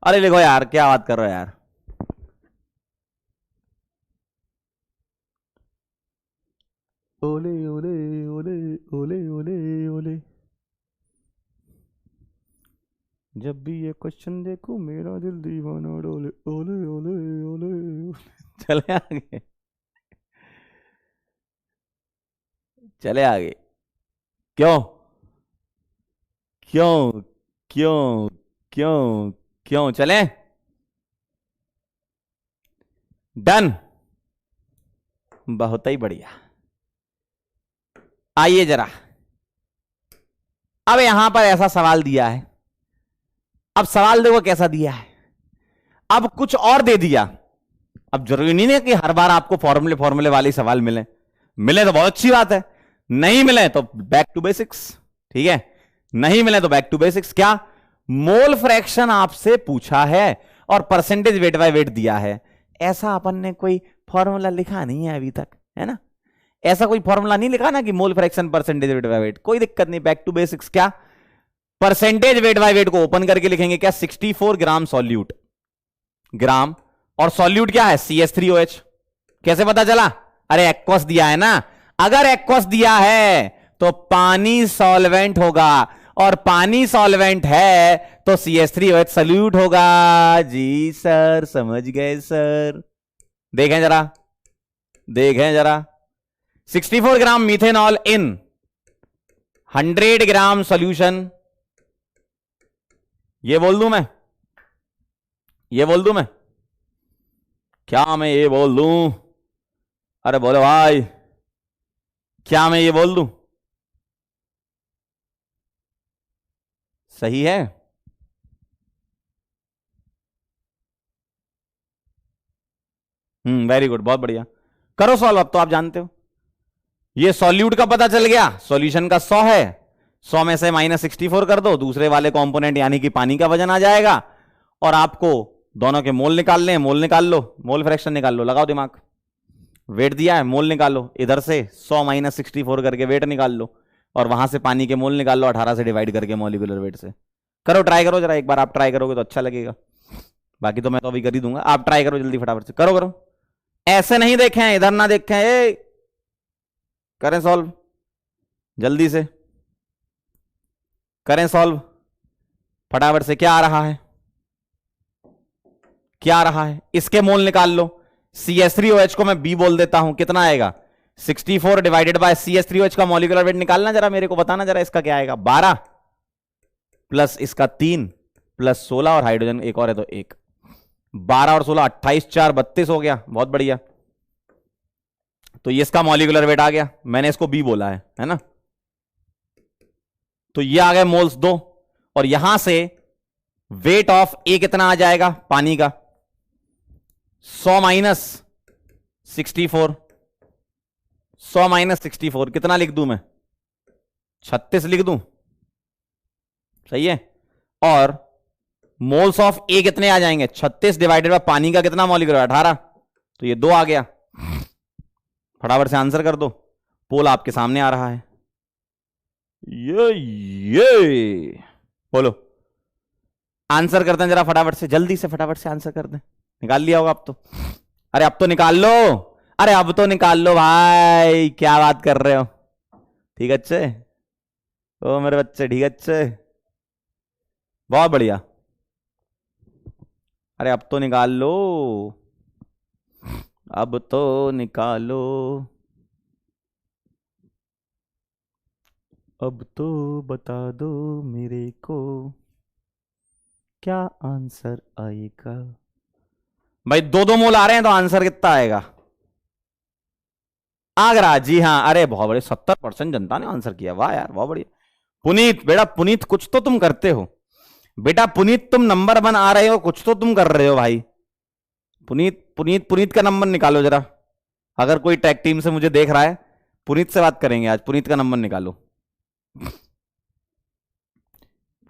अरे लिखो यार, क्या बात कर रहे हो यार। ओले ओले ओले ओले ओले ओले, जब भी ये क्वेश्चन देखो मेरा दिल दीवाना डोले, ओले ओले ओले, चले आगे, चले आगे। क्यों क्यों क्यों क्यों क्यों चले? डन, बहुत ही बढ़िया। आइए जरा, अब यहां पर ऐसा सवाल दिया है, अब सवाल देखो कैसा दिया है, अब कुछ और दे दिया। अब जरूरी नहीं है कि हर बार आपको फॉर्मूले फॉर्मूले वाले सवाल मिले, मिले तो बहुत अच्छी बात है, नहीं मिले तो बैक टू बेसिक्स, ठीक है। नहीं मिले तो बैक टू बेसिक्स। क्या मोल फ्रैक्शन आपसे पूछा है और परसेंटेज वेट बाय वेट दिया है, ऐसा अपन ने कोई फॉर्मूला लिखा नहीं है अभी तक, है ना। ऐसा कोई फॉर्मूला नहीं लिखा ना कि mole fraction percentage weight by weight, कोई दिक्कत नहीं, बैक टू बेसिक्स। क्या परसेंटेज वेट बाय वेट को ओपन करके लिखेंगे क्या, 64 ग्राम सॉल्यूट, ग्राम, और सॉल्यूट क्या है CH3OH। कैसे पता चला? अरे एक्वस दिया है ना, अगर एक्वस दिया है तो पानी सॉल्वेंट होगा, और पानी सॉल्वेंट है तो CH3OH सॉल्यूट होगा। जी सर, समझ गए सर। देखें जरा, देखें जरा, 64 ग्राम मीथेनॉल इन 100 ग्राम सॉल्यूशन, ये बोल दूं मैं, ये बोल दूं मैं, क्या मैं ये बोल दूं? अरे बोलो भाई, क्या मैं ये बोल दूं? सही है? वेरी गुड, बहुत बढ़िया। करो सॉल्व, अब तो आप जानते हो। ये सॉल्यूट का पता चल गया, सॉल्यूशन का 100 है, 100 में से -64 कर दो, दूसरे वाले कंपोनेंट यानी कि पानी का वजन आ जाएगा, और आपको दोनों के मोल निकालने हैं, मोल निकाल लो, मोल फ्रैक्शन निकाल लो, लगाओ दिमाग। वेट दिया है, मोल निकालो, इधर से 100 - 64 करके वेट निकाल लो, और वहां से पानी के मोल निकाल लो 18 से डिवाइड करके मॉलिक्यूलर वेट से। करो, ट्राई करो जरा, एक बार आप ट्राई करोगे तो अच्छा लगेगा, बाकी तो मैं तो अभी कर ही दूंगा। आप ट्राई करो जल्दी, फटाफट से करो करो, ऐसे नहीं देखें, इधर ना देखें, करें सॉल्व जल्दी से, करें सॉल्व फटाफट से। क्या आ रहा है, क्या आ रहा है? इसके मोल निकाल लो। CH3OH को मैं B बोल देता हूं, कितना आएगा? 64 डिवाइडेड बाय CH3OH का मॉलिक्यूलर वेट निकालना, जरा मेरे को बताना जरा, इसका क्या आएगा? 12 प्लस इसका 3 प्लस 16, और हाइड्रोजन एक और है तो 1, 12 और 16 28, 4 32 हो गया, बहुत बढ़िया। तो ये इसका मॉलिक्यूलर वेट आ गया, मैंने इसको B बोला है ना। तो ये आ गए मोल्स 2, और यहां से वेट ऑफ A कितना आ जाएगा पानी का? 100 - 64, 100 - 64 कितना लिख दूं मैं? 36 लिख दूं, सही है। और मोल्स ऑफ ए कितने आ जाएंगे? 36 डिवाइडेड बाय पानी का कितना मॉलिक्यूलर? 18, तो ये 2 आ गया। फटाफट से आंसर कर दो, पोल आपके सामने आ रहा है। ये बोलो, आंसर करते हैं जरा फटाफट से, जल्दी से फटाफट से आंसर कर दें। निकाल लिया होगा अब तो, अरे अब तो निकाल लो, अरे अब तो निकाल लो भाई, क्या बात कर रहे हो? ठीक अच्छे, ओ मेरे बच्चे, ठीक अच्छे, बहुत बढ़िया। अरे अब तो निकाल लो, अब तो निकालो, अब तो बता दो मेरे को क्या आंसर आएगा। भाई 2-2 मोल आ रहे हैं तो आंसर कितना आएगा? आगरा, जी हाँ। अरे बहुत बड़े, 70% जनता ने आंसर किया, वाह यार बहुत बढ़िया। पुनीत बेटा, पुनीत कुछ तो तुम करते हो बेटा, पुनीत तुम नंबर 1 आ रहे हो, कुछ तो तुम कर रहे हो भाई। पुनीत पुनीत पुनीत का नंबर निकालो जरा, अगर कोई टैग टीम से मुझे देख रहा है, पुनीत से बात करेंगे आज, पुनीत का नंबर निकालो।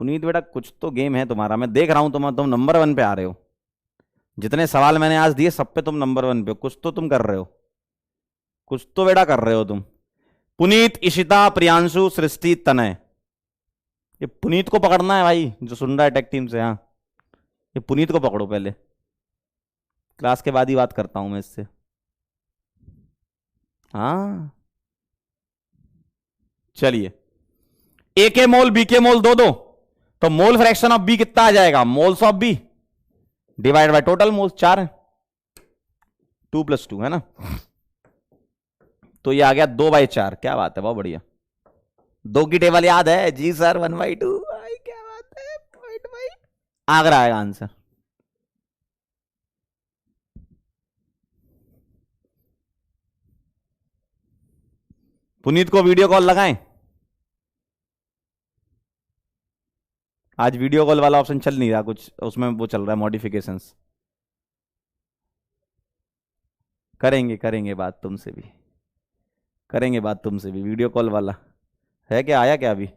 पुनीत बेटा कुछ तो गेम है तुम्हारा, मैं देख रहा हूं, तुम नंबर 1 पे आ रहे हो, जितने सवाल मैंने आज दिए सब पे तुम नंबर 1 पे हो, कुछ तो तुम कर रहे हो, कुछ तो बेटा कर रहे हो तुम। पुनीत, इशिता, प्रियांशु, सृष्टि, तनय, ये पुनीत को पकड़ना है भाई, जो सुन रहा है टेक टीम से। हाँ, ये पुनीत को पकड़ो पहले, क्लास के बाद ही बात करता हूं मैं इससे। हाँ चलिए, ए के मोल बी के मोल 2-2, तो मोल फ्रैक्शन ऑफ बी कितना आ जाएगा? Moles of b divide by total moles, 4 है, 2 + 2 है ना, तो ये आ गया 2/4। क्या बात है, बहुत बढ़िया। 2 की टेबल याद है जी सर, 1/2। क्या बात है, पॉइंट भाई। आगरा आएगा आंसर। पुनीत को वीडियो कॉल लगाएं, आज वीडियो कॉल वाला ऑप्शन चल नहीं रहा कुछ, उसमें वो चल रहा है मॉडिफिकेशंस। करेंगे करेंगे बात तुमसे भी, करेंगे बात तुमसे भी, वीडियो कॉल वाला है क्या, आया क्या अभी?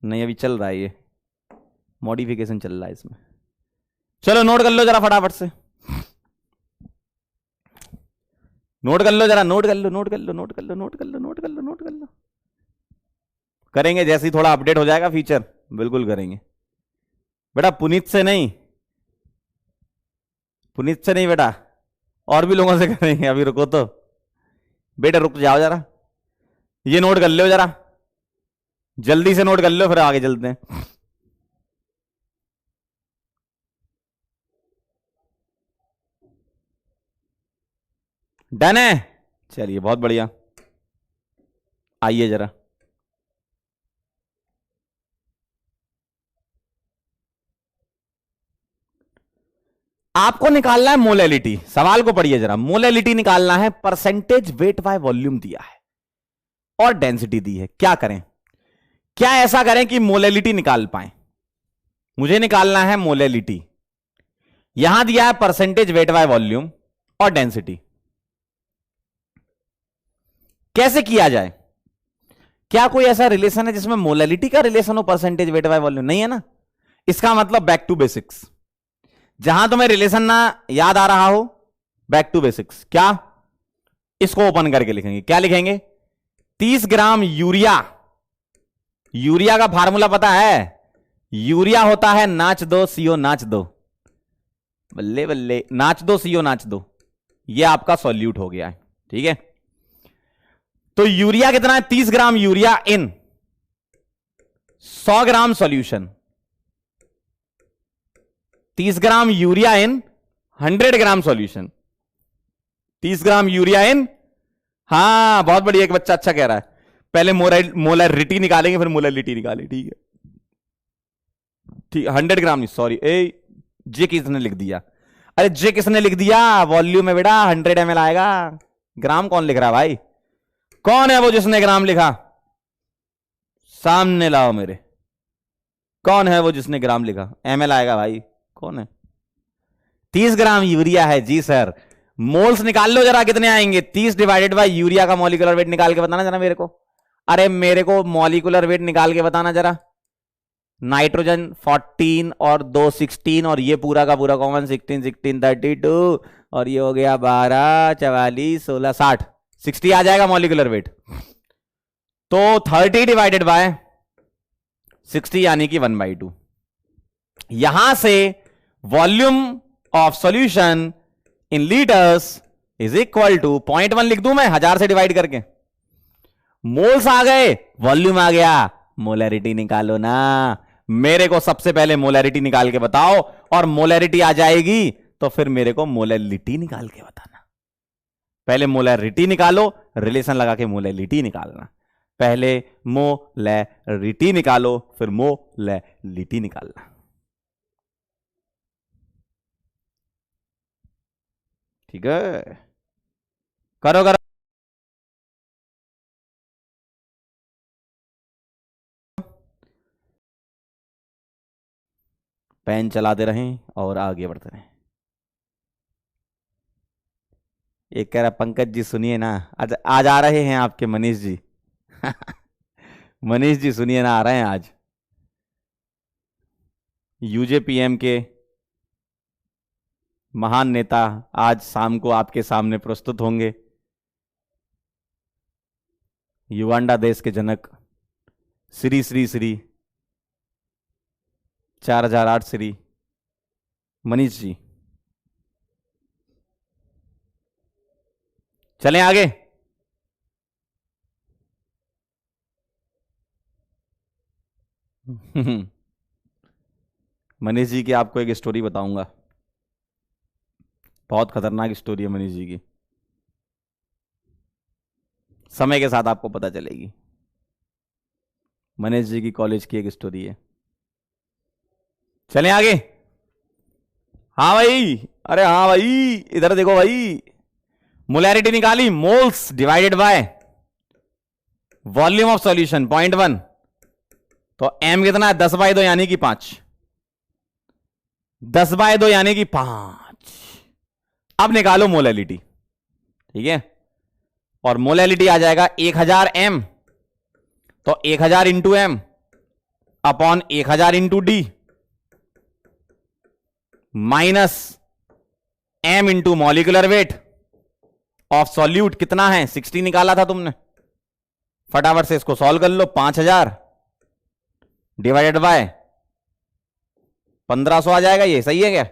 नहीं अभी चल रहा है, ये मॉडिफिकेशन चल रहा है इसमें। चलो नोट कर लो जरा फटाफट से, नोट कर लो जरा, नोट कर लो, नोट कर लो, नोट कर लो, नोट कर लो, नोट कर लो, नोट कर लो। करेंगे जैसे ही थोड़ा अपडेट हो जाएगा फीचर, बिल्कुल करेंगे बेटा। पुनीत से नहीं, पुनीत से नहीं बेटा, और भी लोगों से करेंगे। अभी रुको तो बेटा, रुक जाओ जरा, ये नोट कर लो जरा, जल्दी से नोट कर लो, फिर आगे चलते हैं। डन है, चलिए बहुत बढ़िया। आइए जरा, आपको निकालना है मोलैलिटी। सवाल को पढ़िए जरा, मोलैलिटी निकालना है, परसेंटेज वेट बाय वॉल्यूम दिया है और डेंसिटी दी है। क्या करें, क्या ऐसा करें कि मोलैलिटी निकाल पाए? मुझे निकालना है मोलैलिटी, यहां दिया है परसेंटेज वेट बाय वॉल्यूम और डेंसिटी। कैसे किया जाए? क्या कोई ऐसा रिलेशन है जिसमें मोलैलिटी का रिलेशन हो परसेंटेज वेट बाय वॉल्यूम? नहीं है ना। इसका मतलब बैक टू बेसिक्स, जहां तुम्हें रिलेशन ना याद आ रहा हो, बैक टू बेसिक्स। क्या? इसको ओपन करके लिखेंगे, क्या लिखेंगे? 30 ग्राम यूरिया, यूरिया का फार्मूला पता है? यूरिया होता है नाच दो सीओ नाच दो, बल्ले बल्ले, नाच दो सीओ नाच दो। ये आपका सॉल्यूट हो गया है, ठीक है। तो यूरिया कितना है? 30 gram urea in 100 gram solution, 30 gram urea in 100 gram solution, 30 gram urea in, हाँ बहुत बढ़िया, एक बच्चा अच्छा कह रहा है। पहले मोलैरिटी निकालेंगे फिर मोलैलिटी निकालेंगे, ठीक है ठीक। 100 ग्राम नहीं, सॉरी, जे किसने लिख दिया? अरे जे किसने लिख दिया? वॉल्यूम है बेटा, 100 ml आएगा। ग्राम कौन लिख रहा है भाई? कौन है वो जिसने ग्राम लिखा? सामने लाओ मेरे, कौन है वो जिसने ग्राम लिखा? ml आएगा भाई, कौन है? 30 ग्राम यूरिया है जी सर। मोल्स निकाल लो जरा, कितने आएंगे? 30 डिवाइडेड बाय यूरिया का मॉलिक्यूलर वेट निकाल के बताना जरा मेरे को। अरे मेरे को मॉलिक्यूलर वेट निकाल के बताना जरा। नाइट्रोजन 14 और 2 16, और ये पूरा का पूरा कॉमन 16 16 32, और ये हो गया 12 44 16 60, 60 आ जाएगा मॉलिक्यूलर वेट। तो 30 डिवाइडेड बाय 60 यानी कि 1/2। यहां से volume of solution in litres is equal to 0.1 लिख दूं मैं 1000 से डिवाइड करके। मोल्स आ गए, वॉल्यूम आ गया, मोलैरिटी निकालो ना। मेरे को सबसे पहले मोलैरिटी निकाल के बताओ और मोलैरिटी आ जाएगी तो फिर मेरे को मोलैलिटी निकाल के बताना। पहले मोलैरिटी निकालो, रिलेशन लगा के मोलैलिटी निकालना। पहले मोलैरिटी निकालो, फिर मोलैलिटी निकालना। ठीक है, करो करो। पेन चलाते रहें और आगे बढ़ते रहें। एक कह रहा पंकज जी सुनिए ना, आज आज आ रहे हैं आपके मनीष जी। मनीष जी सुनिए ना, आ रहे हैं आज। यूजेपीएम के महान नेता आज शाम को आपके सामने प्रस्तुत होंगे। युगांडा देश के जनक श्री श्री श्री 4008 श्री मनीष जी। चलें आगे। मनीष जी की आपको एक स्टोरी बताऊंगा, बहुत खतरनाक स्टोरी है मनीष जी की। समय के साथ आपको पता चलेगी। मनीष जी की कॉलेज की एक स्टोरी है। चलें आगे। हाँ भाई, अरे हाँ भाई, इधर देखो भाई। मोलैरिटी निकाली, moles divided by volume of solution 0.1। तो एम कितना है? 10/2 यानी कि 5। 10/2 यानी कि 5। अब निकालो मोलैलिटी। ठीक है, और मोलैलिटी आ जाएगा 1000 एम। तो 1000 into M upon 1000 into D minus M into molecular weight of solute. कितना है? 60 निकाला था तुमने। फटाफट से इसको सॉल्व कर लो। 5000 डिवाइडेड बाय 1500 आ जाएगा। ये सही है क्या?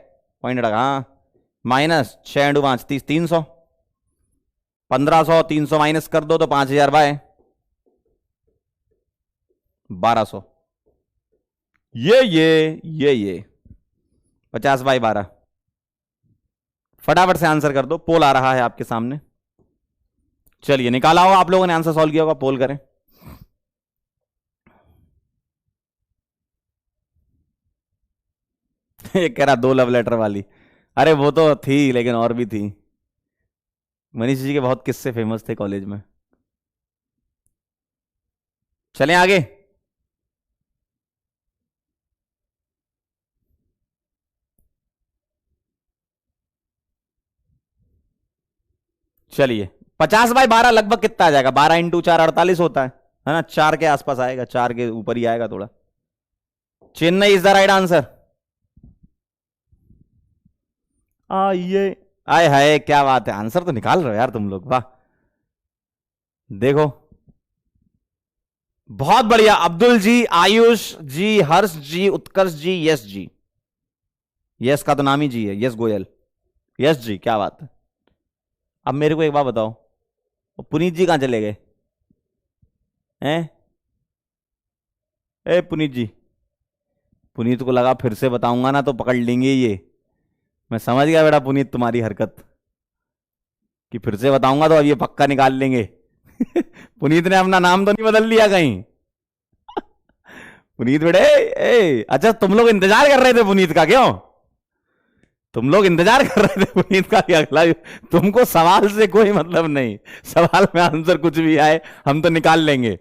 पॉइंट लगा। हाँ, माइनस 6 इंटू 5 30, 300। 1500 300 माइनस कर दो तो 5000 बाय 1200। ये 50/12। फटाफट से आंसर कर दो, पोल आ रहा है आपके सामने। चलिए, निकाला होगा आप लोगों ने, आंसर सॉल्व किया होगा। पोल करें। एक कह रहा 2 लव लेटर वाली। अरे वो तो थी, लेकिन और भी थी। मनीष जी के बहुत किस्से फेमस थे कॉलेज में। चलें आगे। चलिए, 50/12 लगभग कितना आ जाएगा? 12 इंटू 4 48 होता है ना? 4 के आसपास आएगा, 4 के ऊपर ही आएगा थोड़ा। Chennai is the right answer. ये आए हाय, क्या बात है, आंसर तो निकाल रहे हो यार तुम लोग, वाह। देखो, बहुत बढ़िया। अब्दुल जी, आयुष जी, हर्ष जी, उत्कर्ष जी, यश जी। यश का तो नाम ही जी है, यश गोयल। यश जी, क्या बात है। अब मेरे को एक बात बताओ, पुनीत जी कहां चले गए हैं? ए पुनीत जी, पुनीत को लगा फिर से बताऊंगा ना तो पकड़ लेंगे ये। मैं समझ गया बेटा पुनीत तुम्हारी हरकत, कि फिर से बताऊंगा तो अब ये पक्का निकाल लेंगे। पुनीत ने अपना नाम तो नहीं बदल लिया कहीं? पुनीत बेटे, अच्छा तुम लोग इंतजार कर रहे थे पुनीत का, क्यों? तुम लोग इंतजार कर रहे थे पुनीत का कि अगला? तुमको सवाल से कोई मतलब नहीं, सवाल में आंसर कुछ भी आए हम तो निकाल लेंगे।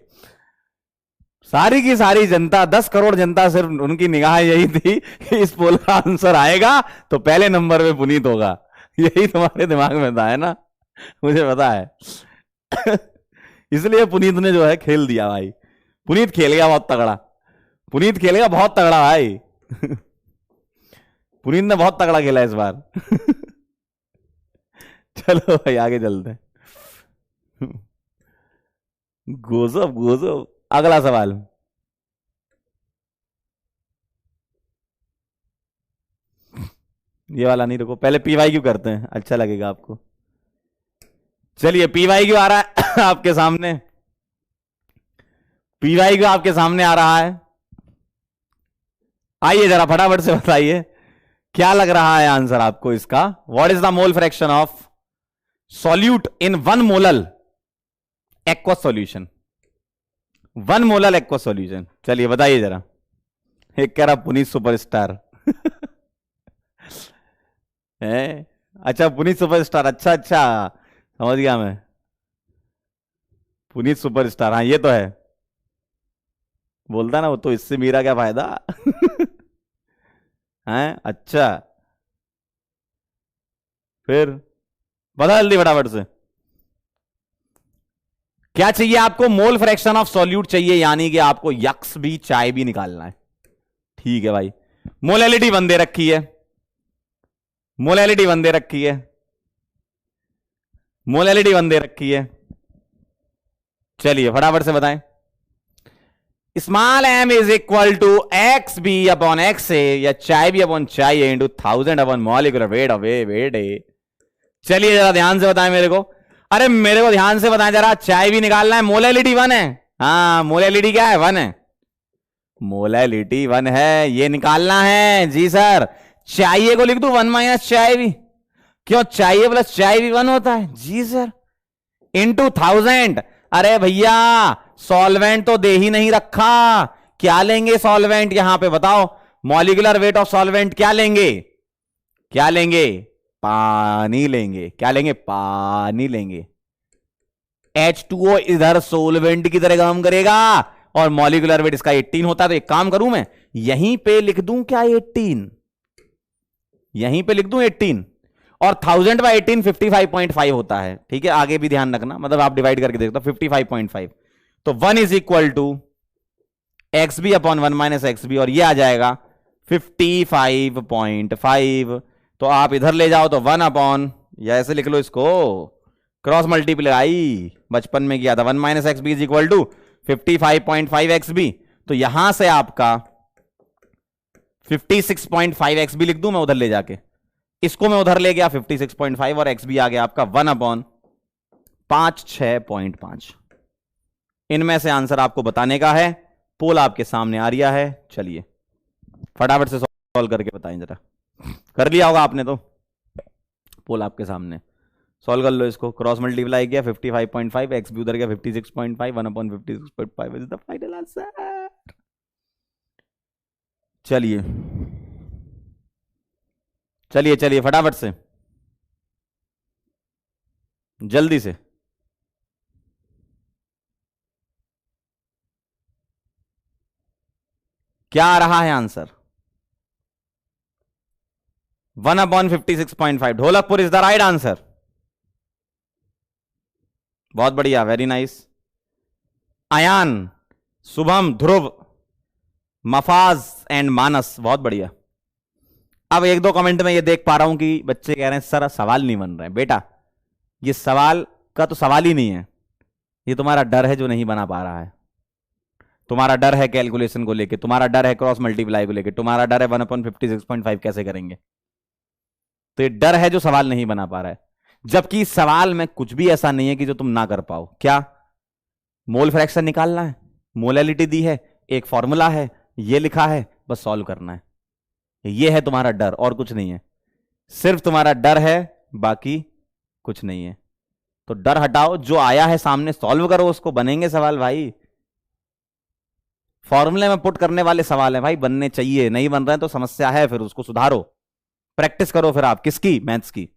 सारी की सारी जनता, 10 करोड़ जनता, सिर्फ उनकी निगाह यही थी कि इस पोल का आंसर आएगा तो पहले नंबर पे पुनीत होगा। यही तुम्हारे दिमाग में था, है ना? मुझे पता है। इसलिए पुनीत ने जो है खेल दिया भाई। पुनीत खेल गया बहुत तगड़ा। पुनीत खेलेगा बहुत तगड़ा भाई। पुनीत ने बहुत तगड़ा खेला इस बार। चलो भाई आगे चलते हैं। गोजब गोजब। अगला सवाल। ये वाला नहीं, रुको, पहले पीवाई क्यू करते हैं, अच्छा लगेगा आपको। चलिए, पीवाई क्यू आ रहा है आपके सामने। पीवाई क्यू आपके सामने आ रहा है। आइए जरा फटाफट से बताइए क्या लग रहा है आंसर आपको इसका? What is the mole fraction of solute in 1 molal aqua solution? 1 molal aqua solution, चलिए बताइए जरा। एक कह रहा पुनीत सुपरस्टार है। अच्छा पुनीत सुपरस्टार, अच्छा अच्छा समझ गया मैं, पुनीत सुपरस्टार, हाँ ये तो है। बोलता ना वो तो इससे मेरा क्या फायदा है। अच्छा फिर बता जल्दी फटाफट से, क्या चाहिए आपको? मोल फ्रैक्शन ऑफ सॉल्यूट चाहिए, यानी कि आपको यक्स भी चाय भी निकालना है। ठीक है भाई, मोलैलिटी 1 दे रखी है, मोलैलिटी 1 दे रखी है, मोलैलिटी 1 दे रखी है। चलिए फटाफट से बताएं। Small M is equal to X B upon X A, या chi B upon chi A into 1000 upon molecular weight of A weight A. चलिए जरा ध्यान से बताएं मेरे को, अरे मेरे को ध्यान से बताएं जरा, चाय भी निकालना है, मोलैलिटी 1 है। हाँ मोलैलिटी क्या है? 1 है, मोलैलिटी 1 है, ये निकालना है जी सर। चाहिए को लिख दू 1 माइनस चाय भी, क्यों चाहिए प्लस चाय भी 1 होता है जी सर, इंटू 1000। अरे भैया सॉल्वेंट तो दे ही नहीं रखा, क्या लेंगे सॉल्वेंट यहां पे बताओ? मॉलिक्यूलर वेट ऑफ सॉल्वेंट क्या लेंगे? क्या लेंगे? पानी लेंगे। क्या लेंगे? पानी लेंगे। H2O इधर सोलवेंट की तरह काम करेगा और मॉलिक्यूलर वेट इसका 18 होता है। तो एक काम करूं मैं, यहीं पे लिख दूं क्या 18, यहीं पे लिख दूं 18, और 1000/18 55.5 होता है। ठीक है, आगे भी ध्यान रखना, मतलब आप डिवाइड करके देखो 55.5, तो 1 is equal to X B upon 1 minus X B, और ये आ जाएगा 55.5। तो आप इधर ले जाओ तो 1 अपॉन, या ऐसे लिख लो इसको, क्रॉस मल्टीप्लाई बचपन में किया था, 1 minus X B is equal to 55.5 X B. तो यहां से आपका 56.5 एक्स बी लिख दूं मैं उधर ले जाके, इसको मैं उधर ले गया 56.5, और एक्स बी आ गया आपका 1 अपॉन 56.5। इनमें से आंसर आपको बताने का है, पोल आपके सामने आ रहा है। चलिए फटाफट से सॉल्व करके बताएं जरा, कर लिया होगा आपने तो, पोल आपके सामने, सॉल्व कर लो इसको। क्रॉस मल्टीप्लाई किया 55.5, एक्स बी उधर गया 56.5, 1 upon 56.5 is the final answer. चलिए चलिए चलिए फटाफट से, जल्दी से। क्या आ रहा है answer? 1 upon 56.5, Dholakpur is the right answer. बहुत बढ़िया, very nice. Ayaan, Shubham, Dhruv, Mafaz and Manas, बहुत बढ़िया। अब 1-2 कमेंट में ये देख पा रहा हूं कि बच्चे कह रहे हैं सर सवाल नहीं बन रहे हैं। बेटा ये सवाल का तो सवाल ही नहीं है, ये तुम्हारा डर है जो नहीं बना पा रहा है। तुम्हारा डर है कैलकुलेशन को लेके, तुम्हारा डर है क्रॉस मल्टीप्लाई को लेके, तुम्हारा डर है 1 अपॉन 56.5 कैसे करेंगे। तो ये डर है जो सवाल नहीं बना पा रहा है, जबकि सवाल में कुछ भी ऐसा नहीं है कि जो तुम ना कर पाओ। क्या? मोल फ्रैक्शन निकालना है, मोलैलिटी दी है, एक फॉर्मूला है, ये लिखा है, बस सॉल्व करना है। ये है तुम्हारा डर और कुछ नहीं है, सिर्फ तुम्हारा डर है, बाकी कुछ नहीं है। तो डर हटाओ, जो आया है सामने सॉल्व करो उसको, बनेंगे सवाल भाई। फॉर्मूले में पुट करने वाले सवाल है भाई, बनने चाहिए, नहीं बन रहे हैं तो समस्या है, फिर उसको सुधारो, प्रैक्टिस करो। फिर आप किसकी? मैथ्स की,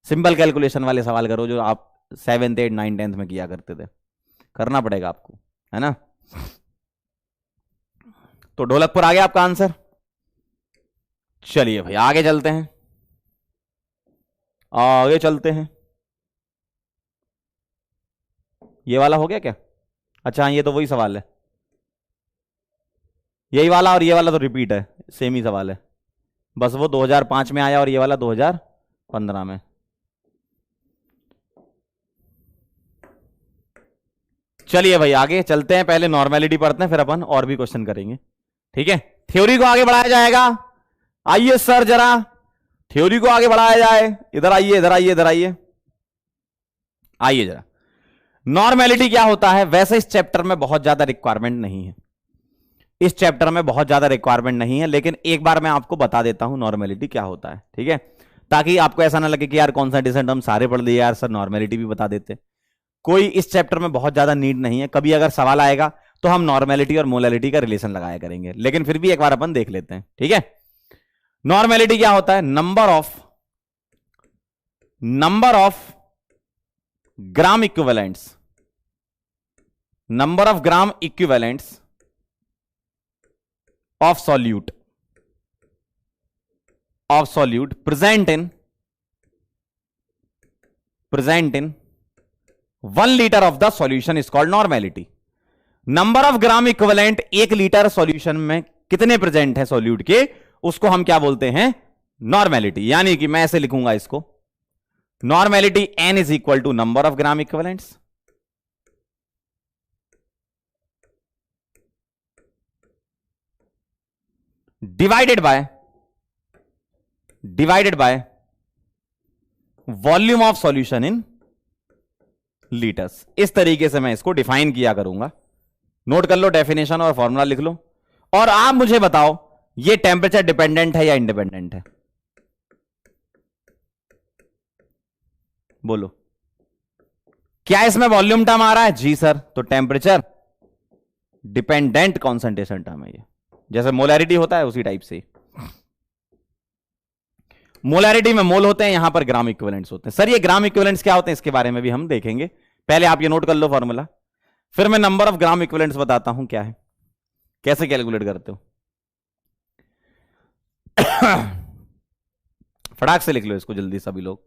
सिंपल कैलकुलेशन वाले सवाल करो जो आप 7th 8th 9th 10th में किया करते थे, करना पड़ेगा आपको, है ना। तो ढोलकपुर आ गया आपका आंसर। चलिए भाई आगे चलते हैं, आगे चलते हैं। ये वाला हो गया क्या? अच्छा हाँ, ये तो वही सवाल है, यही वाला और ये वाला तो रिपीट है, सेम ही सवाल है, बस वो 2005 में आया और ये वाला 2015 में। चलिए भाई आगे चलते हैं, पहले नॉर्मेलिटी पढ़ते हैं, फिर अपन और भी क्वेश्चन करेंगे। ठीक है, थ्योरी को आगे बढ़ाया जाएगा। आइए सर जरा थ्योरी को आगे बढ़ाया जाए, इधर आइए इधर आइए इधर आइए, आइए जरा। नॉर्मेलिटी क्या होता है? वैसे इस चैप्टर में बहुत ज्यादा रिक्वायरमेंट नहीं है, इस चैप्टर में बहुत ज्यादा रिक्वायरमेंट नहीं है, लेकिन एक बार मैं आपको बता देता हूं नॉर्मेलिटी क्या होता है, ठीक है, ताकि आपको ऐसा ना लगे कि यार कॉन्सेंट्रेशन टर्म सारे पढ़ लिए यार, सर नॉर्मेलिटी भी बता देते। कोई इस चैप्टर में बहुत ज्यादा नीड नहीं है, कभी अगर सवाल आएगा तो हम नॉर्मेलिटी और मोलैलिटी का रिलेशन लगाया करेंगे, लेकिन फिर भी एक बार अपन देख लेते हैं, ठीक है। नॉर्मेलिटी क्या होता है? Number of gram equivalents, number of gram equivalents of solute present in 1 liter of the solution is called normality. Number of gram equivalent 1 litre solution में कितने प्रेजेंट है सॉल्यूट के, उसको हम क्या बोलते हैं? नॉर्मेलिटी। यानी कि मैं ऐसे लिखूंगा इसको, normality n is equal to number of gram equivalents divided by volume of solution in litres. इस तरीके से मैं इसको डिफाइन किया करूंगा। नोट कर लो, डेफिनेशन और फॉर्मूला लिख लो, और आप मुझे बताओ ये टेम्परेचर डिपेंडेंट है या इंडिपेंडेंट है? बोलो, क्या इसमें वॉल्यूम टर्म आ रहा है? जी सर, तो टेम्परेचर डिपेंडेंट कॉन्सेंट्रेशन टर्म है ये, जैसे मोलैरिटी होता है उसी टाइप से। मोलैरिटी में मोल होते हैं, यहां पर ग्राम इक्विवेलेंट्स होते हैं। सर ये ग्राम इक्विवेलेंट्स क्या होते हैं, इसके बारे में भी हम देखेंगे, पहले आप ये नोट कर लो फॉर्मूला, फिर मैं नंबर ऑफ ग्राम इक्विवेलेंट्स बताता हूं क्या है, कैसे कैलकुलेट करते हो। फटाक से लिख लो इसको जल्दी सभी लोग।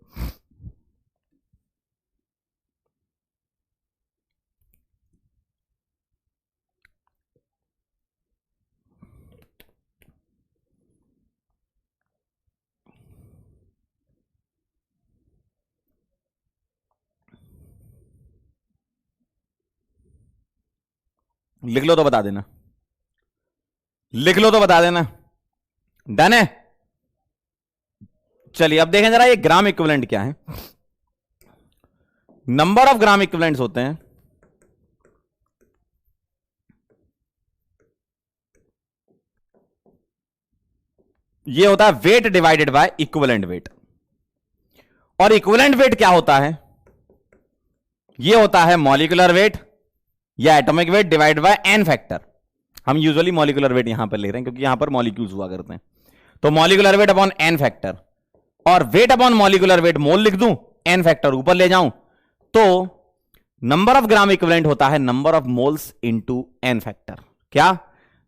लिख लो तो बता देना, लिख लो तो बता देना। डन है? चलिए अब देखें जरा ये ग्राम इक्विवेलेंट क्या है। नंबर ऑफ ग्राम इक्विवेलेंट्स होते हैं ये होता है weight divided by equivalent weight, और इक्विवेलेंट वेट क्या होता है? ये होता है मॉलिक्यूलर वेट या atomic weight divide by N factor. हम यूजुअली मॉलिक्यूलर वेट यहां पर ले रहे हैं क्योंकि यहां पर मॉलिक्यूल्स हुआ करते हैं, तो molecular weight upon N factor, और weight upon molecular weight mole लिख दूं, एन फैक्टर ऊपर ले जाऊं, तो नंबर ऑफ ग्राम इक्विवेलेंट होता है number of moles into N factor. क्या?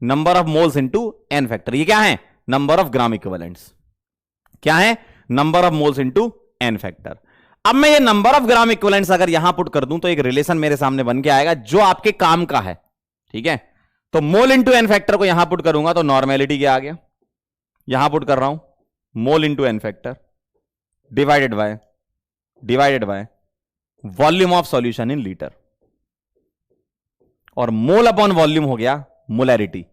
Number of moles into N factor. ये क्या है? Number of gram equivalents. क्या है? Number of moles into N factor. अब मैं ये नंबर ऑफ ग्राम इक्विवेलेंट्स अगर यहां पुट कर दूं तो एक रिलेशन मेरे सामने बन के आएगा जो आपके काम का है, ठीक है। तो मोल इंटू एन फैक्टर को यहां पुट करूंगा तो नॉर्मेलिटी क्या आ गया, यहां पुट कर रहा हूं mole into N factor divided by volume of solution in litre, और मोल अपॉन वॉल्यूम हो गया मोलैरिटी,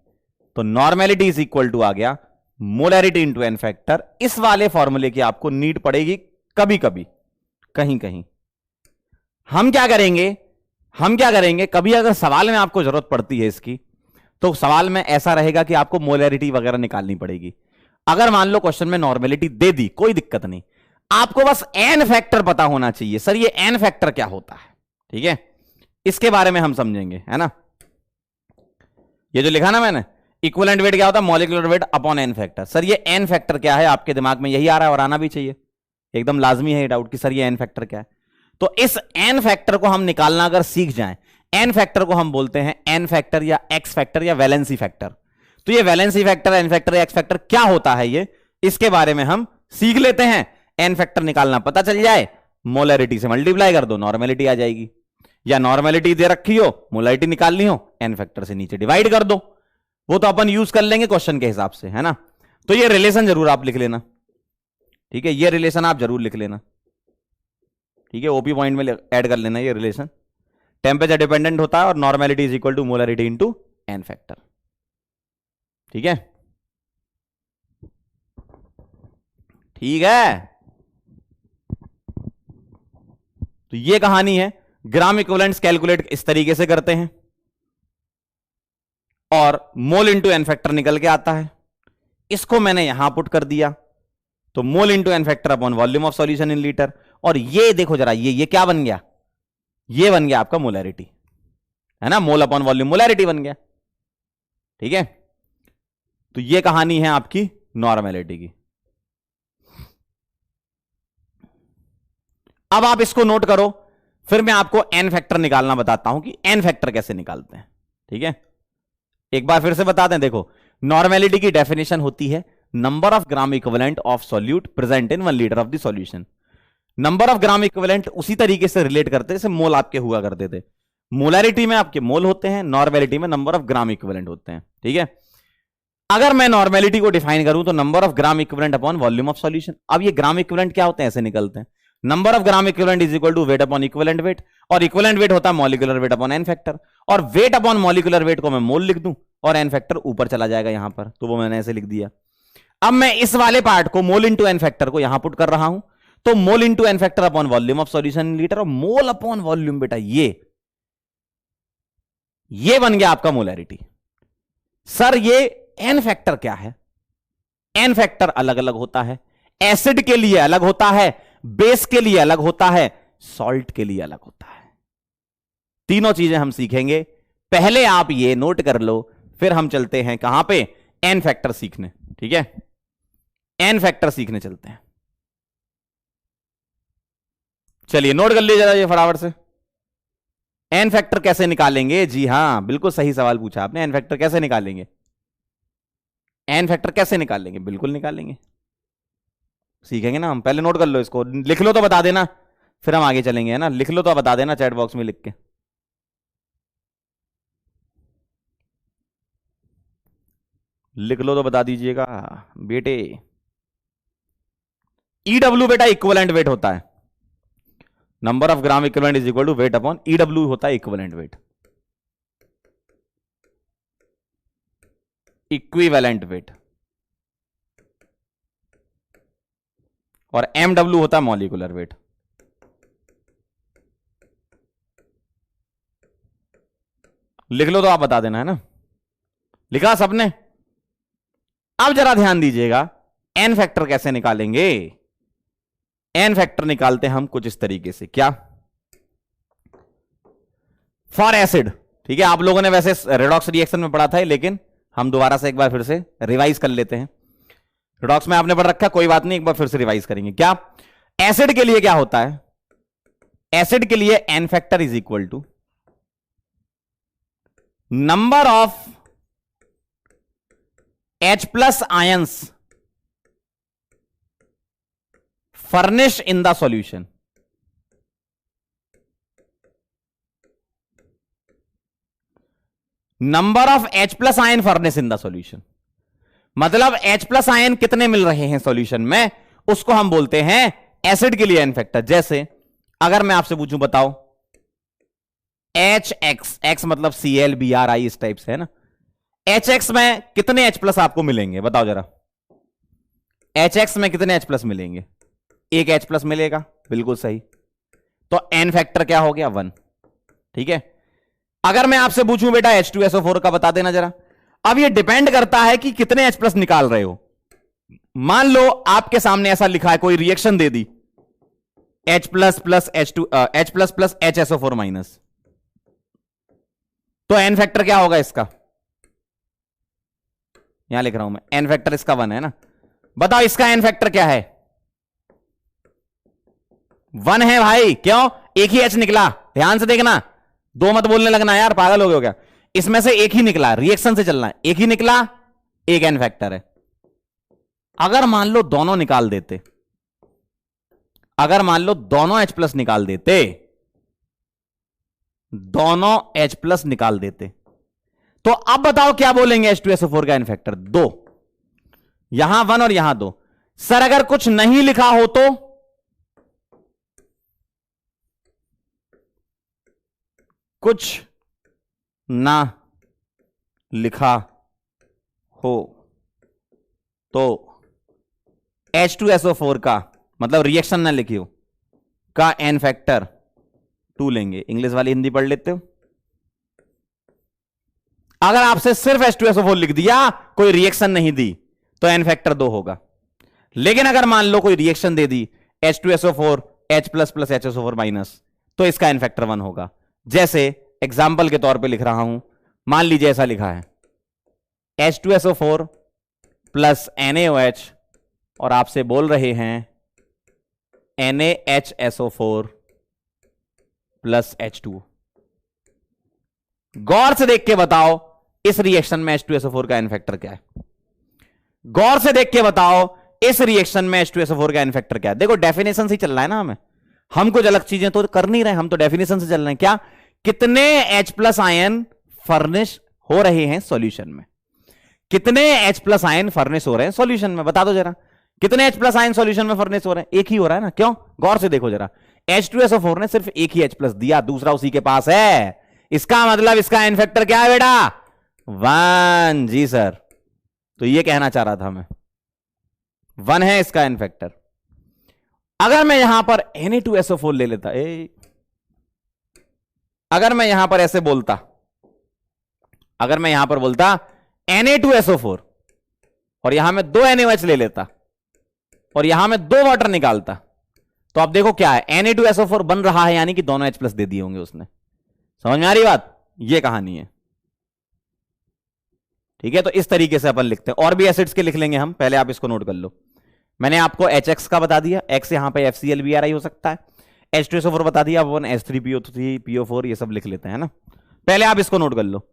तो नॉर्मेलिटी इज इक्वल टू आ गया मोलैरिटी इंटू एन फैक्टर। इस वाले फॉर्मूले की आपको नीड पड़ेगी कभी कभी, कहीं कहीं। हम क्या करेंगे, कभी अगर सवाल में आपको जरूरत पड़ती है इसकी, तो सवाल में ऐसा रहेगा कि आपको मोलैरिटी वगैरह निकालनी पड़ेगी। अगर मान लो क्वेश्चन में नॉर्मेलिटी दे दी, कोई दिक्कत नहीं, आपको बस एन फैक्टर पता होना चाहिए। सर ये एन फैक्टर क्या होता है, ठीक है, इसके बारे में हम समझेंगे, है ना। ये जो लिखा ना मैंने, इक्विवेलेंट वेट क्या होता है? Molecular weight upon N factor. Sir ये एन फैक्टर क्या है? आपके दिमाग में यही आ रहा है और आना भी चाहिए, एकदम लाजमी है ये डाउट कि सर ये एन फैक्टर क्या है। तो इस एन फैक्टर को हम निकालना अगर सीख जाएं, एन फैक्टर को हम बोलते हैं एन फैक्टर या एक्स फैक्टर या वैलेंसी फैक्टर। तो ये वैलेंसी फैक्टर, एन फैक्टर या एक्स फैक्टर क्या होता है, ये इसके बारे में हम सीख लेते हैं। एन फैक्टर निकालना पता चल जाए, मोलैरिटी से मल्टीप्लाई कर दो, नॉर्मेलिटी आ जाएगी, या नॉर्मेलिटी दे रखी हो, मोलैरिटी निकालनी हो, एन फैक्टर से नीचे डिवाइड कर दो। वो तो अपन यूज कर लेंगे क्वेश्चन के हिसाब से, है ना। तो ये रिलेशन जरूर आप लिख लेना, ठीक है, ये रिलेशन आप जरूर लिख लेना, ठीक है, ओपी पॉइंट में ऐड कर लेना ये रिलेशन। टेम्परेचर डिपेंडेंट होता है और normality is equal to molarity into N factor, ठीक है, ठीक है। तो ये कहानी है। ग्राम इक्विवेलेंट्स कैलकुलेट इस तरीके से करते हैं। और मोल इंटू एन फैक्टर निकल के आता है। इसको मैंने यहां पुट कर दिया, तो mole into N factor upon volume of solution in litre. और ये देखो जरा, ये क्या बन गया, ये बन गया आपका मोलैरिटी, है ना, मोल अपॉन वॉल्यूम मोलैरिटी बन गया। ठीक है, तो ये कहानी है आपकी नॉर्मेलिटी की। अब आप इसको नोट करो, फिर मैं आपको एन फैक्टर निकालना बताता हूं कि एन फैक्टर कैसे निकालते हैं। ठीक है, एक बार फिर से बता दें, देखो नॉर्मेलिटी की डेफिनेशन होती है number of gram equivalent of solute present in 1 litre of the solution. Number of gram equivalent उसी तरीके से रिलेट करते जैसे मोल आपके हुआ करते थे। मोलैरिटी में आपके मोल होते हैं, नॉर्मेलिटी में नंबर ऑफ ग्राम इक्विवेलेंट होते हैं। ठीक है, अगर मैं नॉर्मेलिटी को डिफाइन करूं तो number of gram equivalent upon volume of solution. अब ये ग्राम इक्विवेलेंट क्या होते हैं, ऐसे निकलते हैं, number of gram equivalent is equal to weight upon equivalent weight, और इक्विवेलेंट वेट होता है molecular weight upon N factor, और वेट अपॉन मॉलिक्यूलर वेट को मैं मोल लिख दूं और एन फैक्टर ऊपर चला जाएगा यहां पर, तो वो मैंने ऐसे लिख दिया। अब मैं इस वाले पार्ट को मोल इंटू एन फैक्टर को यहां पुट कर रहा हूं, तो mole into N factor upon volume of solution in litre, और मोल अपॉन वॉल्यूम बेटा ये बन गया आपका मोलैरिटी। सर ये एन फैक्टर क्या है? एन फैक्टर अलग अलग होता है, एसिड के लिए अलग होता है, बेस के लिए अलग होता है, सॉल्ट के लिए अलग होता है। तीनों चीजें हम सीखेंगे, पहले आप ये नोट कर लो, फिर हम चलते हैं कहां पे, एन फैक्टर सीखने। ठीक है, एन फैक्टर सीखने चलते हैं। चलिए नोट कर लीजिए जरा ये फटाफट से, एन फैक्टर कैसे निकालेंगे। जी हां, बिल्कुल सही सवाल पूछा आपने, एन फैक्टर कैसे निकालेंगे, एन फैक्टर कैसे निकालेंगे, बिल्कुल निकालेंगे, सीखेंगे ना हम। पहले नोट कर लो इसको, लिख लो तो बता देना, फिर हम आगे चलेंगे, है ना। लिख लो तो बता देना चैट बॉक्स में लिख के। लिख लो तो बता दीजिएगा बेटे। ईडब्ल्यू बेटा इक्विवेलेंट वेट होता है, number of gram equivalent is equal to weight upon EW होता है इक्विवेलेंट वेट, इक्विवेलेंट वेट, और एमडब्ल्यू होता है मॉलिक्यूलर वेट। लिख लो तो आप बता देना, है ना। लिखा सबने? अब जरा ध्यान दीजिएगा, एन फैक्टर कैसे निकालेंगे। एन फैक्टर निकालते हैं हम कुछ इस तरीके से, क्या, फॉर एसिड। ठीक है, आप लोगों ने वैसे रेडॉक्स रिएक्शन में पढ़ा था, लेकिन हम दोबारा से एक बार फिर से रिवाइज कर लेते हैं। रेडॉक्स में आपने पढ़ रखा, कोई बात नहीं, एक बार फिर से रिवाइज करेंगे। क्या, एसिड के लिए क्या होता है, एसिड के लिए N factor is equal to number of H plus ions furnish in the solution. Number of H plus ion furnish in the solution, मतलब H प्लस आयन कितने मिल रहे हैं सॉल्यूशन में, उसको हम बोलते हैं एसिड के लिए एन फैक्टर। जैसे अगर मैं आपसे पूछूं, बताओ HX, X मतलब ClBrI, इस टाइप से, है ना। HX में कितने H प्लस आपको मिलेंगे, बताओ जरा। HX में कितने H प्लस मिलेंगे, एक H प्लस मिलेगा, बिल्कुल सही। तो एन फैक्टर क्या हो गया, 1। ठीक है, अगर मैं आपसे पूछूं बेटा H2SO4 का बता देना जरा। अब ये डिपेंड करता है कि कितने H प्लस निकाल रहे हो। मान लो आपके सामने ऐसा लिखा है, कोई रिएक्शन दे दी, H plus plus H plus plus HSO4 minus, तो एन फैक्टर क्या होगा इसका, यहां लिख रहा हूं मैं, एन फैक्टर इसका 1 है ना। बताओ इसका एन फैक्टर क्या है, 1 है भाई। क्यों, एक ही H निकला, ध्यान से देखना, दो मत बोलने लगना यार, पागल हो गए हो क्या। इसमें से एक ही निकला, रिएक्शन से चलना है, एक ही निकला, एक एन फैक्टर है। अगर मान लो दोनों निकाल देते, अगर मान लो दोनों H प्लस निकाल देते, दोनों H प्लस निकाल देते, तो अब बताओ क्या बोलेंगे H2SO4 का एन फैक्टर, 2। यहां 1 और यहां 2। सर अगर कुछ नहीं लिखा हो तो, कुछ ना लिखा हो तो H2SO4 का, मतलब रिएक्शन ना लिखी हो, का एन फैक्टर 2 लेंगे। इंग्लिश वाली हिंदी पढ़ लेते हो। अगर आपसे सिर्फ H2SO4 लिख दिया, कोई रिएक्शन नहीं दी, तो एन फैक्टर 2 होगा। लेकिन अगर मान लो कोई रिएक्शन दे दी H2SO4 H plus plus HSO4 minus, तो इसका एन फैक्टर 1 होगा। जैसे एग्जाम्पल के तौर पे लिख रहा हूं, मान लीजिए ऐसा लिखा है H2SO4 प्लस NaOH, और आपसे बोल रहे हैं NaHSO4 प्लस H2। गौर से देख के बताओ इस रिएक्शन में H2SO4 का एन फैक्टर क्या है। गौर से देख के बताओ इस रिएक्शन में H2SO4 का एन फैक्टर क्या है। देखो डेफिनेशन से चल रहा है ना, हम कुछ अलग चीजें तो कर नहीं रहे, हम तो डेफिनेशन से चल रहे हैं। क्या, कितने H प्लस आयन फर्निश हो रहे हैं सॉल्यूशन में, कितने H प्लस आयन फर्निश हो रहे हैं सॉल्यूशन में, बता दो जरा, कितने H प्लस आयन सॉल्यूशन में फर्निश हो रहे हैं? एक ही हो रहा है ना। क्यों? गौर से देखो जरा, H2SO4 ने सिर्फ एक ही H प्लस दिया, दूसरा उसी के पास है। इसका मतलब इसका एन फैक्टर क्या है बेटा? 1। जी सर, तो ये कहना चाह रहा था मैं, 1 है इसका एन फैक्टर। अगर मैं यहां पर Na2SO4 ले लेता, अगर मैं यहां पर ऐसे बोलता, अगर मैं यहां पर बोलता Na2SO4 और यहां में 2 NaOH ले लेता और यहां में 2 वाटर निकालता, तो आप देखो क्या है, Na2SO4 बन रहा है, यानी कि दोनों H प्लस दे दिए होंगे उसने। समझ में आ रही बात? ये कहानी है। ठीक है, तो इस तरीके से अपन लिखते हैं। और भी एसिड्स के लिख लेंगे हम, पहले आप इसको नोट कर लो। मैंने आपको HX का बता दिया, X यहां पे FClBrI हो सकता है। H2SO4 बता दिया, 1 H3PO3 PO4, ये सब लिख लेते हैं ना। पहले आप इसको नोट कर लो,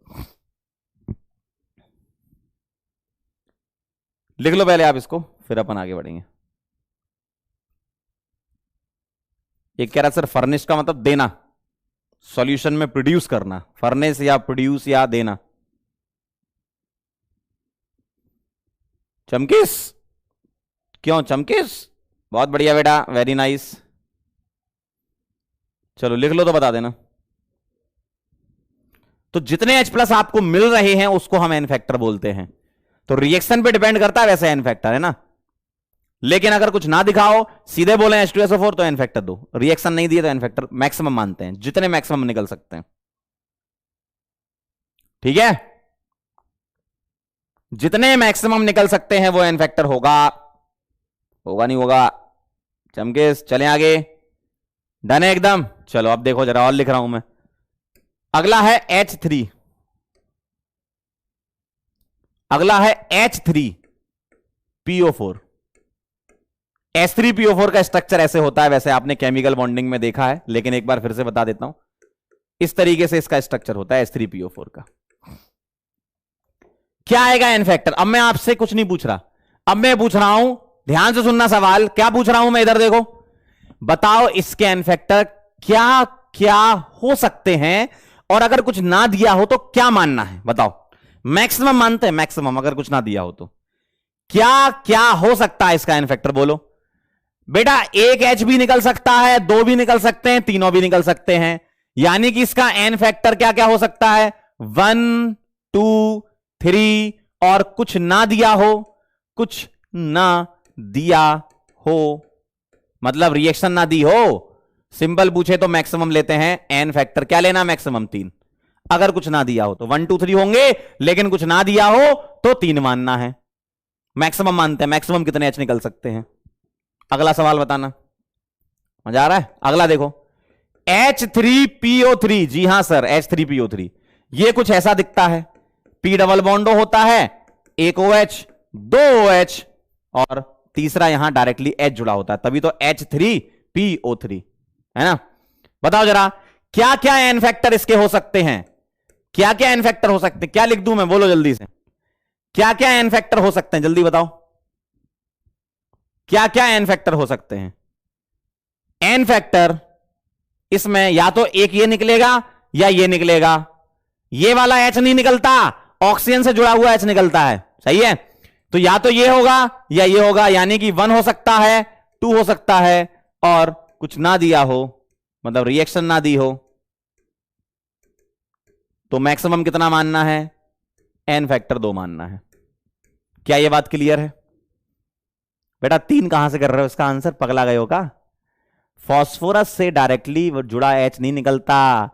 लिख लो पहले आप इसको, फिर अपन आगे बढ़ेंगे। एक कह रहा सर फर्निश का मतलब देना, सॉल्यूशन में प्रोड्यूस करना, फर्नेस या प्रोड्यूस या देना। चमकिस, क्यों चमकिस? बहुत बढ़िया बेटा, वेरी नाइस। चलो लिख लो तो बता देना। तो जितने H प्लस आपको मिल रहे हैं उसको हम एन फैक्टर बोलते हैं। तो रिएक्शन पे डिपेंड करता है, वैसे एन फैक्टर है ना। लेकिन अगर कुछ ना दिखाओ, सीधे बोले H2SO4 तो एन फैक्टर 2, रिएक्शन नहीं दिए तो एन फैक्टर मैक्सिमम मानते हैं, जितने मैक्सिमम निकल सकते हैं। ठीक है, जितने मैक्सिमम निकल सकते हैं वो एन फैक्टर होगा। होगा नहीं होगा? चमकेश, चलें आगे। डन है एकदम। चलो अब देखो जरा, और लिख रहा हूं मैं। अगला है H3, अगला है H3PO4। H3PO4 का स्ट्रक्चर ऐसे होता है, वैसे आपने केमिकल बॉन्डिंग में देखा है, लेकिन एक बार फिर से बता देता हूं। इस तरीके से इसका स्ट्रक्चर होता है H3PO4 का। क्या आएगा एन फैक्टर? अब मैं आपसे कुछ नहीं पूछ रहा, अब मैं पूछ रहा हूं, ध्यान से सुनना सवाल। क्या पूछ रहा हूं मैं? इधर देखो, बताओ इसके एन फैक्टर क्या क्या हो सकते हैं, और अगर कुछ ना दिया हो तो क्या मानना है? बताओ। मैक्सिमम मानते हैं, मैक्सिमम, अगर कुछ ना दिया हो तो क्या क्या हो सकता है इसका एन फैक्टर? बोलो बेटा। एक H भी निकल सकता है, 2 भी निकल सकते हैं, तीनों भी निकल सकते हैं, यानी कि इसका एन फैक्टर क्या क्या हो सकता है? 1, 2, 3, और कुछ ना दिया हो, कुछ ना दिया हो मतलब रिएक्शन ना दी हो। सिंपल पूछे तो मैक्सिमम लेते हैं, एन फैक्टर क्या लेना? मैक्सिमम 3। अगर कुछ ना दिया हो तो 1, 2, 3 होंगे, लेकिन कुछ ना दिया हो तो 3 मानना है। मैक्सिमम मानते हैं, मैक्सिमम कितने H निकल सकते हैं? अगला सवाल बताना, मजा आ रहा है? अगला देखो, H3PO3। जी हां सर, H3PO3 ये कुछ ऐसा दिखता है। P डबल बॉन्डो होता है, एक OH, 2 OH, और तीसरा यहां डायरेक्टली H जुड़ा होता है, तभी तो H3PO3 है ना। बताओ जरा, क्या क्या एन फैक्टर इसके हो सकते हैं? क्या क्या एन फैक्टर हो सकते हैं? क्या लिख दूं मैं? बोलो जल्दी से, क्या क्या एन फैक्टर हो सकते हैं? जल्दी बताओ, क्या क्या एन फैक्टर हो सकते हैं? एन फैक्टर इसमें या तो एक ये निकलेगा या ये निकलेगा। ये वाला H नहीं निकलता, ऑक्सीजन से जुड़ा हुआ H निकलता है, सही है। तो या तो ये होगा या ये होगा, यानी कि 1 हो सकता है, 2 हो सकता है, और कुछ ना दिया हो, मतलब रिएक्शन ना दी हो, तो मैक्सिमम कितना मानना है? एन फैक्टर 2 मानना है। क्या ये बात क्लियर है? बेटा 3 कहां से कर रहे हो इसका आंसर? पगला गए हो का? फास्फोरस से डायरेक्टली जुड़ा H नहीं निकलता।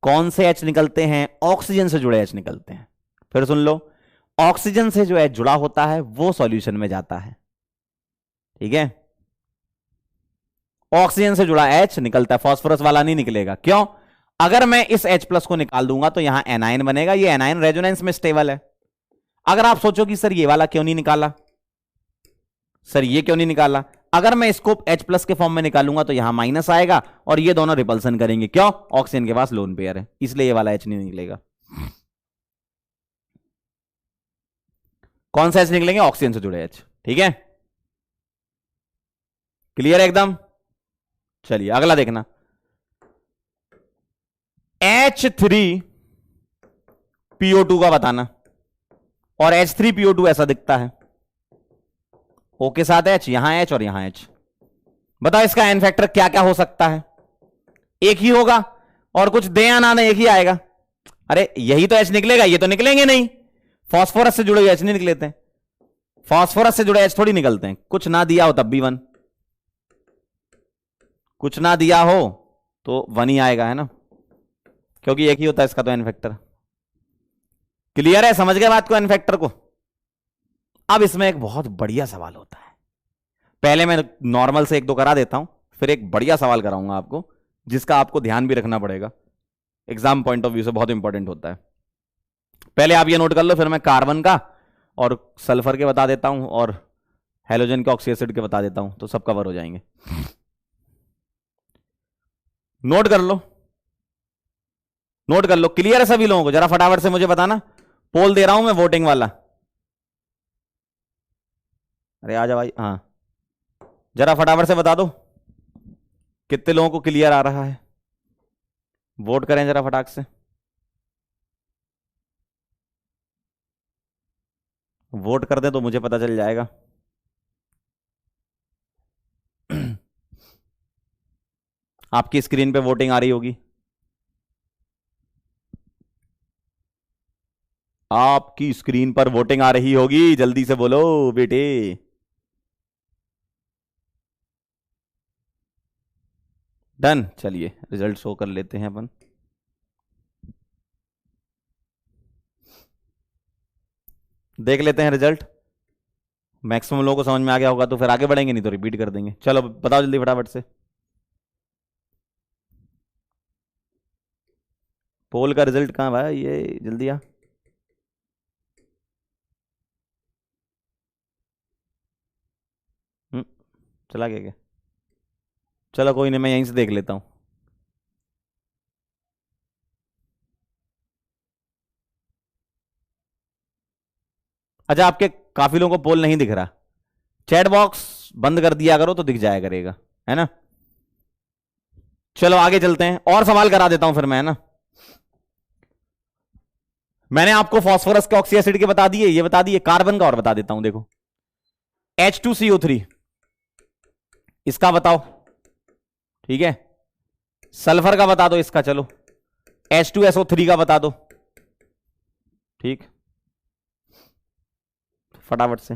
कौन से H निकलते हैं? ऑक्सीजन से जुड़े H निकलते हैं। फिर सुन लो, ऑक्सीजन से जो H जुड़ा होता है वो सॉल्यूशन में जाता है, ठीक है। ऑक्सीजन से जुड़ा H निकलता है, फास्फोरस वाला नहीं निकलेगा। क्यों? अगर मैं इस H+ को निकाल दूंगा तो यहां एनाइन बनेगा, ये एनाइन रेजोनेंस में स्टेबल है। अगर आप सोचो कि सर ये वाला क्यों नहीं निकाला, सर ये क्यों नहीं निकाला, अगर मैं इसको H+ के फॉर्म में निकालूंगा तो यहां माइनस आएगा और ये दोनों रिपल्सन करेंगे। क्यों? ऑक्सीजन के पास लोन पेयर है, इसलिए ये वाला H नहीं निकलेगा। कौन सा H निकलेंगे? ऑक्सीजन से जुड़े H, ठीक है। क्लियर है एकदम? चलिए अगला देखना, H3PO2 का बताना, और H3PO2 ऐसा दिखता है, O के साथ H, यहां H और यहां H। बताओ इसका एन फैक्टर क्या क्या हो सकता है? एक ही होगा, और कुछ दे या ना दे एक ही आएगा। अरे यही तो H निकलेगा, ये तो निकलेंगे नहीं, फास्फोरस से जुड़े हुए H नहीं निकलेते हैं, फास्फोरस से जुड़े H थोड़ी निकलते हैं। कुछ ना दिया हो तब भी 1, कुछ ना दिया हो तो 1 ही आएगा, है ना, क्योंकि एक ही होता है इसका तो एन फैक्टर। क्लियर है? समझ गए बात को, एन फैक्टर को। अब इसमें एक बहुत बढ़िया सवाल होता है, पहले मैं नॉर्मल से 1-2 करा देता हूं, फिर एक बढ़िया सवाल कराऊंगा आपको, जिसका आपको ध्यान भी रखना पड़ेगा, एग्जाम पॉइंट ऑफ व्यू से बहुत इंपॉर्टेंट होता है। पहले आप ये नोट कर लो, फिर मैं कार्बन का और सल्फर के बता देता हूं और हेलोजन के ऑक्सी एसिड के बता देता हूं, तो सब कवर हो जाएंगे। नोट कर लो, नोट कर लो। क्लियर है सभी लोगों को? जरा फटाफट से मुझे बताना, पोल दे रहा हूं मैं वोटिंग वाला। अरे आजा भाई, हाँ जरा फटाफट से बता दो कितने लोगों को क्लियर आ रहा है, वोट करें जरा फटाक से। वोट कर दे तो मुझे पता चल जाएगा। आपकी स्क्रीन पे वोटिंग आ रही होगी, आपकी स्क्रीन पर वोटिंग आ रही होगी, जल्दी से बोलो बेटे। डन, चलिए रिजल्ट शो कर लेते हैं अपन। देख लेते हैं रिजल्ट, मैक्सिमम लोगों को समझ में आ गया होगा तो फिर आगे बढ़ेंगे, नहीं तो रिपीट कर देंगे। चलो बताओ जल्दी फटाफट से, पोल का रिजल्ट कहां भाई, ये जल्दी आ। चला गया क्या? चलो कोई नहीं, मैं यहीं से देख लेता हूं। अच्छा, आपके काफी लोगों को पोल नहीं दिख रहा, चैट बॉक्स बंद कर दिया करो तो दिख जाया करेगा, है ना। चलो आगे चलते हैं, और सवाल करा देता हूं फिर मैं, है ना। मैंने आपको फास्फोरस के ऑक्सी एसिड के बता दिए, ये बता दिए, कार्बन का और बता देता हूं। देखो H2CO3 इसका बताओ, ठीक है। सल्फर का बता दो इसका, चलो H2SO3 का बता दो, ठीक। फटाफट से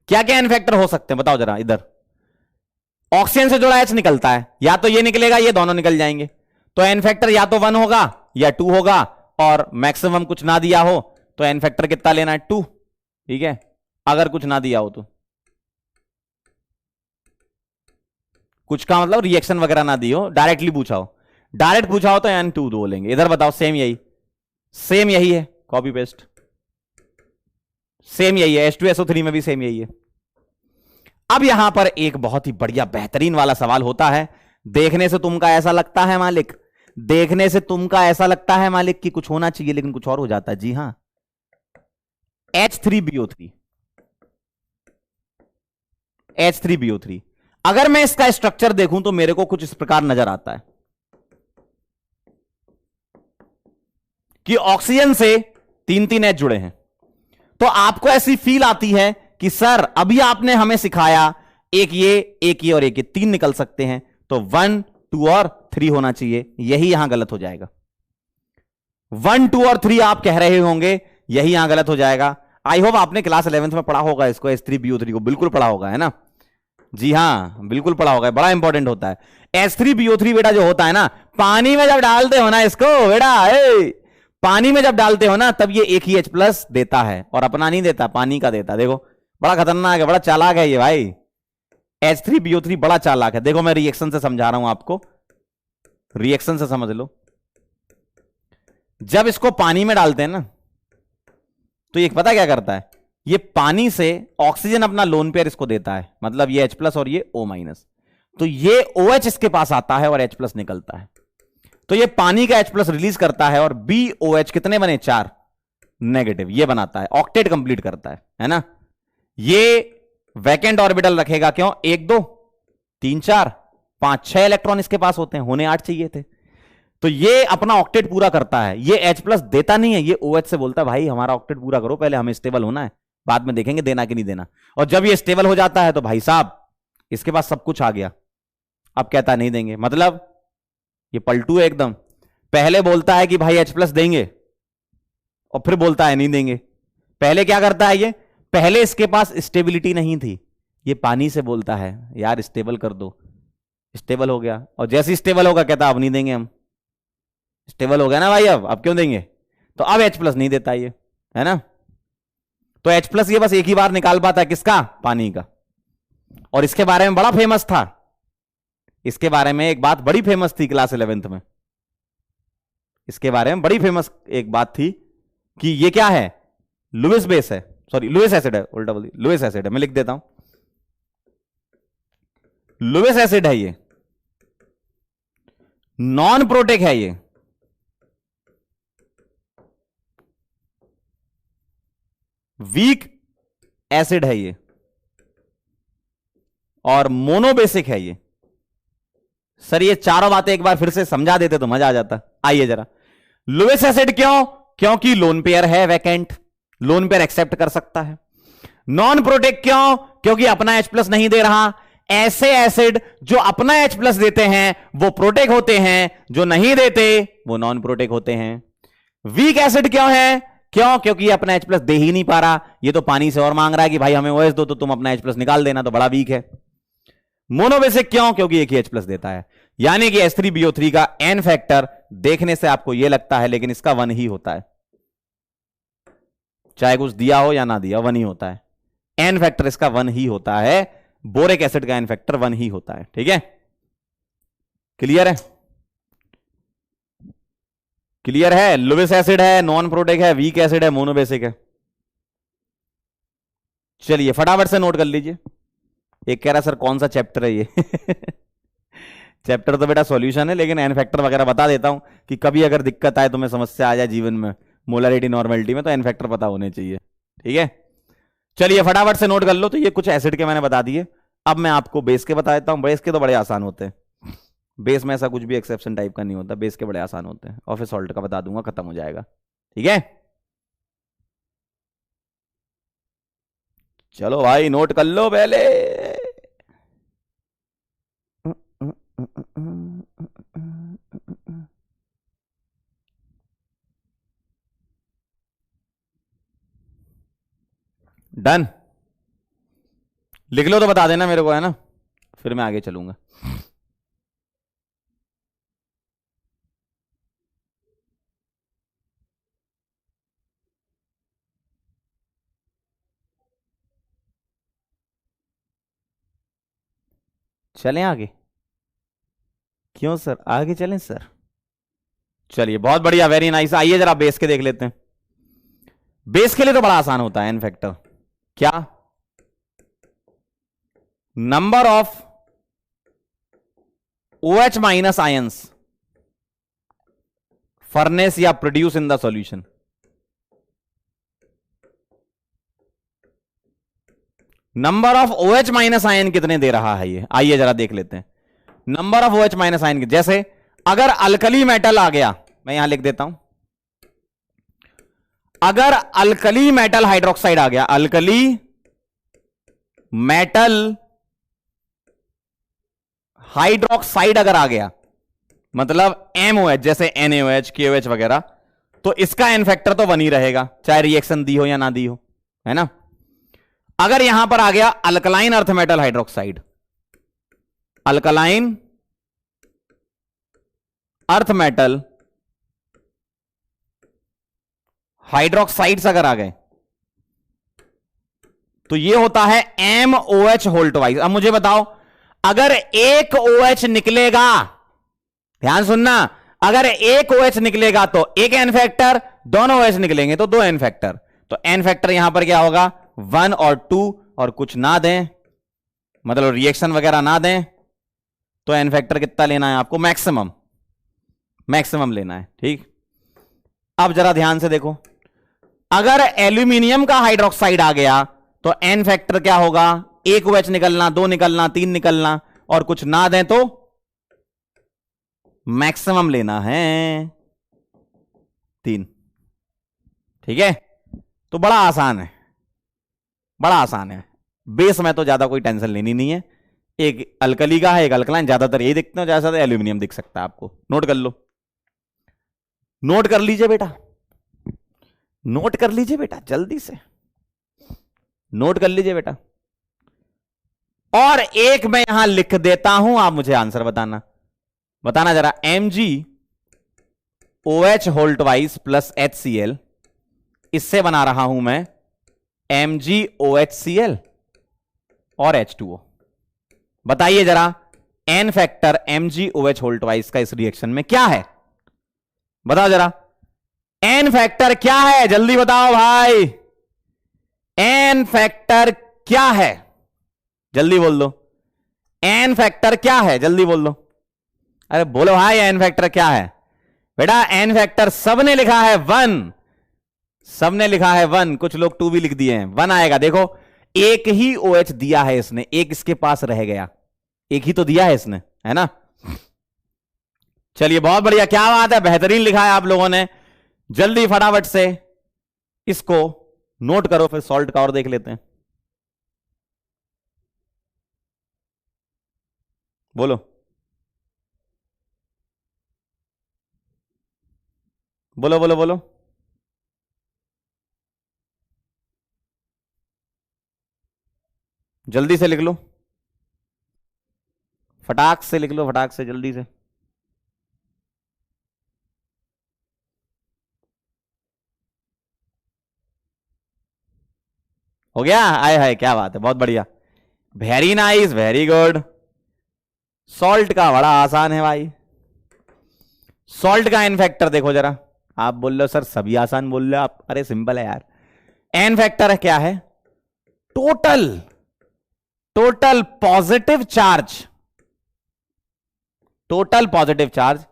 क्या क्या एन फैक्टर हो सकते हैं बताओ जरा। इधर ऑक्सीजन से जुड़ा H निकलता है, या तो ये निकलेगा, ये दोनों निकल जाएंगे, तो एन फैक्टर या तो 1 होगा या 2 होगा, और मैक्सिमम कुछ ना दिया हो तो एन फैक्टर कितना लेना है? 2, ठीक है। अगर कुछ ना दिया हो तो, कुछ का मतलब रिएक्शन वगैरह ना दी हो, डायरेक्टली पूछा हो, डायरेक्ट पूछा हो तो N2 बोलेंगे। इधर बताओ, सेम यही, सेम यही है, कॉपी पेस्ट, सेम यही है। H2SO3 में भी सेम यही है। अब यहां पर एक बहुत ही बढ़िया बेहतरीन वाला सवाल होता है, देखने से तुमका ऐसा लगता है मालिक, देखने से तुमका ऐसा लगता है मालिक कि कुछ होना चाहिए, लेकिन कुछ और हो जाता है। जी हां, H3BO3, H3BO3 अगर मैं इसका स्ट्रक्चर देखूं तो मेरे को कुछ इस प्रकार नजर आता है कि ऑक्सीजन से 3-3 H जुड़े हैं, तो आपको ऐसी फील आती है कि सर अभी आपने हमें सिखाया एक ये और एक ये, 3 निकल सकते हैं, तो 1, 2 और 3 होना चाहिए। यही यहां गलत हो जाएगा। 1, 2 और 3 आप कह रहे होंगे, यही यहां गलत हो जाएगा। आई होप आपने क्लास 11th में पढ़ा होगा इसको, H3BO3 को, बिल्कुल पढ़ा होगा, है ना। जी हां बिल्कुल पढ़ा होगा, बड़ा इंपॉर्टेंट होता है। H3BO3 बेटा जो होता है ना, पानी में जब डालते हो ना इसको बेटा, पानी में जब डालते हो ना तब ये एक ही H प्लस देता है और अपना नहीं देता, पानी का देता। देखो बड़ा खतरनाक है, बड़ा चालाक है ये भाई। H3BO3 बड़ा चालाक है। देखो मैं रिएक्शन से समझा रहा हूं आपको, रिएक्शन से समझ लो। जब इसको पानी में डालते हैं ना तो ये पता क्या करता है, ये पानी से ऑक्सीजन अपना लोन पेयर इसको देता है, मतलब ये H प्लस और ये O माइनस, तो ये OH इसके पास आता है और H प्लस निकलता है। तो ये पानी का H प्लस रिलीज करता है और BOH कितने बने, 4 नेगेटिव, ये बनाता है, ऑक्टेट कंप्लीट करता है ना। ये वैकेंट ऑर्बिटल रखेगा, क्यों, 1 2 3 4 5 6 इलेक्ट्रॉन इसके पास होते हैं, होने 8 चाहिए थे। तो ये अपना ऑक्टेट पूरा करता है, ये H प्लस देता नहीं है, ये OH से बोलता है भाई हमारा ऑक्टेट पूरा करो, पहले हमें स्टेबल होना है, बाद में देखेंगे देना कि नहीं देना। और जब ये स्टेबल हो जाता है तो भाई साहब इसके पास सब कुछ आ गया, अब कहता है नहीं देंगे, मतलब ये पलटू है एकदम। पहले बोलता है कि भाई H प्लस देंगे और फिर बोलता है नहीं देंगे। पहले क्या करता है ये, पहले इसके पास स्टेबिलिटी नहीं थी, ये पानी से बोलता है यार स्टेबल कर दो, स्टेबल हो गया, और जैसे ही स्टेबल होगा कहता अब नहीं देंगे हम, स्टेबल हो गया ना भाई, अब क्यों देंगे, तो अब H प्लस नहीं देता ये, है ना। तो H प्लस ये बस एक ही बार निकाल पाता है, किसका, पानी का। और इसके बारे में बड़ा फेमस था, इसके बारे में एक बात बड़ी फेमस थी क्लास 11th में, इसके बारे में बड़ी फेमस एक बात थी कि ये क्या है, लुईस बेस है, सॉरी लुईस एसिड है, उल्टा बोल दिया, लुईस एसिड है, मैं लिख देता हूं, लुईस एसिड है ये, नॉन प्रोटेक है ये, वीक एसिड है ये, और मोनोबेसिक है ये। सर ये चारों बातें एक बार फिर से समझा देते तो मजा आ जाता। आइए जरा, लुईस एसिड क्यों, क्योंकि लोन पेयर है वैकेंट, लोन पेयर एक्सेप्ट कर सकता है। नॉन प्रोटेक्ट क्यों, क्योंकि अपना H प्लस नहीं दे रहा। ऐसे एसिड जो अपना H प्लस देते हैं वो प्रोटेक्ट होते हैं, जो नहीं देते वो नॉन प्रोटेक्ट होते हैं। वीक एसिड क्यों है, क्यों, क्योंकि ये अपना H प्लस दे ही नहीं पा रहा, ये तो पानी से और मांग रहा है कि भाई हमें OH दो तो तुम अपना H प्लस निकाल देना, तो बड़ा वीक है। मोनोबेसिक क्यों, क्योंकि एक ही H प्लस देता है। यानी कि H3BO3 का N फैक्टर देखने से आपको यह लगता है, लेकिन इसका 1 ही होता है, चाहे कुछ दिया हो या ना दिया, 1 ही होता है। N फैक्टर इसका 1 ही होता है, बोरिक एसिड का N फैक्टर 1 ही होता है। ठीक है, क्लियर है, क्लियर है। लुईस एसिड है, नॉन प्रोटेक है, वीक एसिड है, मोनोबेसिक है। चलिए फटाफट से नोट कर लीजिए। एक कह रहा सर कौन सा चैप्टर है ये चैप्टर तो बेटा सॉल्यूशन है, लेकिन एन फैक्टर वगैरह बता देता हूं कि कभी अगर दिक्कत आए, तुम्हें समस्या आ जाए जीवन में मोलरिटी नॉर्मेलिटी में, तो एन फैक्टर पता होने चाहिए। ठीक है, चलिए फटाफट से नोट कर लो। तो ये कुछ एसिड के मैंने बता दिए, अब मैं आपको बेस के बता देता हूं। बेस के तो बड़े आसान होते हैं, बेस में ऐसा कुछ भी एक्सेप्शन टाइप का नहीं होता, बेस के बड़े आसान होते हैं। और फिर सॉल्ट का बता दूंगा, खत्म हो जाएगा। ठीक है, चलो भाई नोट कर लो पहले। डन, लिख लो तो बता देना मेरे को, है ना, फिर मैं आगे चलूंगा। चलें आगे, क्यों सर आगे चलें सर, चलिए बहुत बढ़िया, वेरी नाइस। आइए जरा बेस के देख लेते हैं। बेस के लिए तो बड़ा आसान होता है एन फैक्टर, क्या, number of OH minus ions furnish या produce in the solution. Number of OH minus ion कितने दे रहा है ये, आइए जरा देख लेते हैं। Number of OH minus ion, जैसे अगर अल्कली मेटल आ गया, मैं यहां लिख देता हूं, अगर अल्कली मेटल हाइड्रोक्साइड आ गया, अल्कली मेटल हाइड्रोक्साइड अगर आ गया, मतलब MOH, जैसे NaOH KOH वगैरह, तो इसका एन फैक्टर तो 1 ही रहेगा, चाहे रिएक्शन दी हो या ना दी हो, है ना। अगर यहां पर आ गया alkaline earth metal hydroxide, alkaline earth metal hydroxides अगर आ गए तो ये होता है MOH होल्ट वाइज। अब मुझे बताओ, अगर एक OH निकलेगा, ध्यान सुनना, अगर एक OH निकलेगा तो एक एन फैक्टर, दोनों OH निकलेंगे तो दो एन फैक्टर। तो एन फैक्टर यहां पर क्या होगा, 1 और 2, और कुछ ना दें, मतलब रिएक्शन वगैरह ना दें, तो एन फैक्टर कितना लेना है आपको, मैक्सिमम, मैक्सिमम लेना है। ठीक, अब जरा ध्यान से देखो, अगर एल्यूमिनियम का हाइड्रोक्साइड आ गया तो एन फैक्टर क्या होगा, एक OH निकलना, दो निकलना, तीन निकलना, और कुछ ना दें तो मैक्सिमम लेना है 3। ठीक है, तो बड़ा आसान है, बड़ा आसान है। बेस में तो ज्यादा कोई टेंशन लेनी नहीं है। एक अल्कली का है, एक अल्कलाइन, ज्यादातर यही दिखते हैं, जैसा एल्यूमिनियम दिख सकता है आपको। नोट कर लो, नोट कर लीजिए बेटा, नोट कर लीजिए बेटा, जल्दी से नोट कर लीजिए बेटा। और एक मैं यहां लिख देता हूं, आप मुझे आंसर बताना, बताना जरा। MgOH होल्ट वाइज प्लस HCl, इससे बना रहा हूं मैं MgOHCl और H2O। बताइए जरा, एन फैक्टर MgOH होल्ट वाइज का इस रिएक्शन में क्या है, बताओ जरा, एन फैक्टर क्या है, जल्दी बताओ भाई, एन फैक्टर क्या है, जल्दी बोल दो, एन फैक्टर क्या है, जल्दी बोल दो, अरे बोलो भाई, एन फैक्टर क्या है बेटा। एन फैक्टर सबने लिखा है 1, सबने लिखा है 1, कुछ लोग 2 भी लिख दिए हैं, 1 आएगा। देखो, एक ही OH दिया है इसने, एक इसके पास रह गया, एक ही तो दिया है इसने, है ना। चलिए बहुत बढ़िया, क्या बात है, बेहतरीन लिखा है आप लोगों ने। जल्दी फटाफट से इसको नोट करो, फिर सॉल्ट का और देख लेते हैं। बोलो, बोलो बोलो बोलो, जल्दी से लिख लो, फटाक से लिख लो, फटाक से, जल्दी से। हो गया, आए हाय, क्या बात है, बहुत बढ़िया, very nice, very good. Salt का बड़ा आसान है भाई, सॉल्ट का एन फैक्टर देखो जरा। आप बोल रहे हो सर सभी आसान बोल रहे हो आप, अरे सिंपल है यार। एन फैक्टर क्या है, total, total positive charge, total positive charge,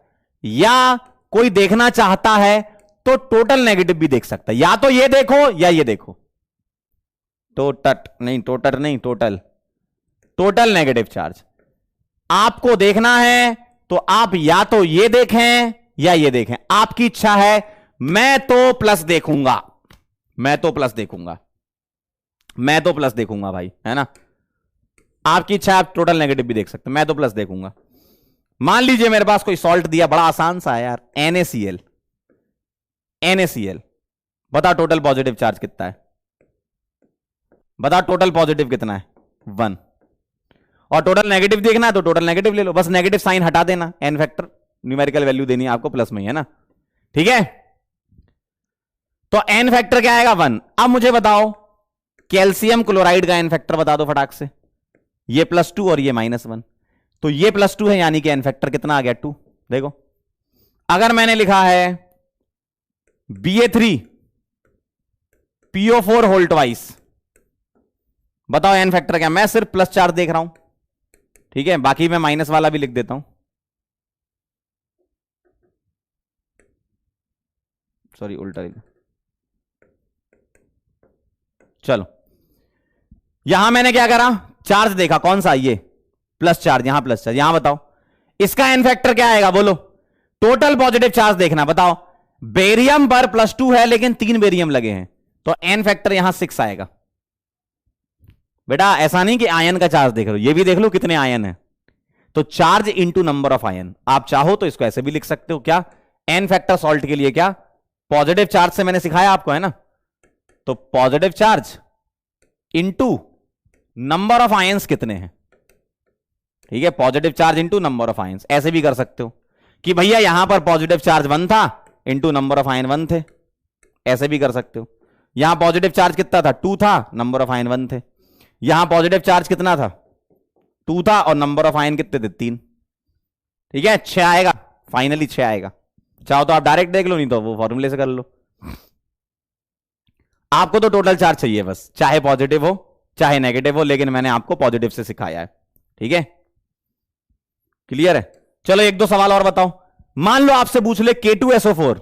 या कोई देखना चाहता है तो टोटल नेगेटिव भी देख सकता है, या तो ये देखो या ये देखो, टोटल नहीं, टोटल, टोटल नेगेटिव चार्ज। आपको देखना है तो आप या तो ये देखें या ये देखें, आपकी इच्छा है। मैं तो प्लस देखूंगा, मैं तो प्लस देखूंगा, मैं तो प्लस देखूंगा भाई, है ना। आपकी इच्छा है, आप टोटल नेगेटिव भी देख सकते हैं, मैं तो प्लस देखूंगा। मान लीजिए मेरे पास कोई सॉल्ट दिया, बड़ा आसान सा है यार, NaCl, NaCl, बताओ टोटल पॉजिटिव चार्ज कितना है, बताओ टोटल पॉजिटिव कितना है, 1। और टोटल नेगेटिव देखना है तो टोटल नेगेटिव ले लो, बस नेगेटिव साइन हटा देना, एन फैक्टर न्यूमेरिकल वैल्यू देनी है आपको प्लस में ही, है ना। ठीक है, तो एन फैक्टर क्या आएगा, 1। अब मुझे बताओ कैल्शियम क्लोराइड का एन फैक्टर बता दो फटाक से। ये +2 और ये -1, तो ये +2 है, यानी कि एन फैक्टर कितना आ गया, 2। देखो, अगर मैंने लिखा है Ba3 PO4 होल्ट वाइस, बताओ एन फैक्टर क्या, मैं सिर्फ प्लस चार्ज देख रहा हूं, ठीक है, बाकी मैं माइनस वाला भी लिख देता हूं, सॉरी उल्टा लिखा, चलो। यहां मैंने क्या करा, चार्ज देखा, कौन सा, ये प्लस चार्ज, यहां प्लस चार्ज, यहां बताओ इसका एन फैक्टर क्या आएगा, बोलो। टोटल पॉजिटिव चार्ज देखना, बताओ। बेरियम पर +2 है लेकिन 3 बेरियम लगे हैं, तो एन फैक्टर यहां 6 आएगा। बेटा ऐसा नहीं कि आयन का चार्ज देख लो, ये भी देख लो कितने आयन है, तो charge into number of ion. आप चाहो तो इसको ऐसे भी लिख सकते हो, क्या, एन फैक्टर सॉल्ट के लिए क्या, पॉजिटिव चार्ज से मैंने सिखाया आपको, है ना, तो positive charge into number of ions कितने हैं, ठीक है, positive charge into number of ions. ऐसे भी कर सकते हो कि भैया यहां पर पॉजिटिव चार्ज 1 था, इंटू नंबर ऑफ आयन 1 थे, ऐसे भी कर सकते हो। यहां पॉजिटिव चार्ज कितना था, 2 था, नंबर ऑफ आयन 1 थे। यहां पॉजिटिव चार्ज कितना था, 2 था, और नंबर ऑफ आयन कितने थे, 3। ठीक है, 6 आएगा, फाइनली 6 आएगा। चाहो तो आप डायरेक्ट देख लो, नहीं तो वो फॉर्मूले से कर लो। आपको तो टोटल चार्ज चाहिए बस, चाहे पॉजिटिव हो चाहे नेगेटिव हो, लेकिन मैंने आपको पॉजिटिव से सिखाया है। ठीक है, क्लियर है। चलो एक दो सवाल और बताओ। मान लो आपसे पूछ ले K2SO4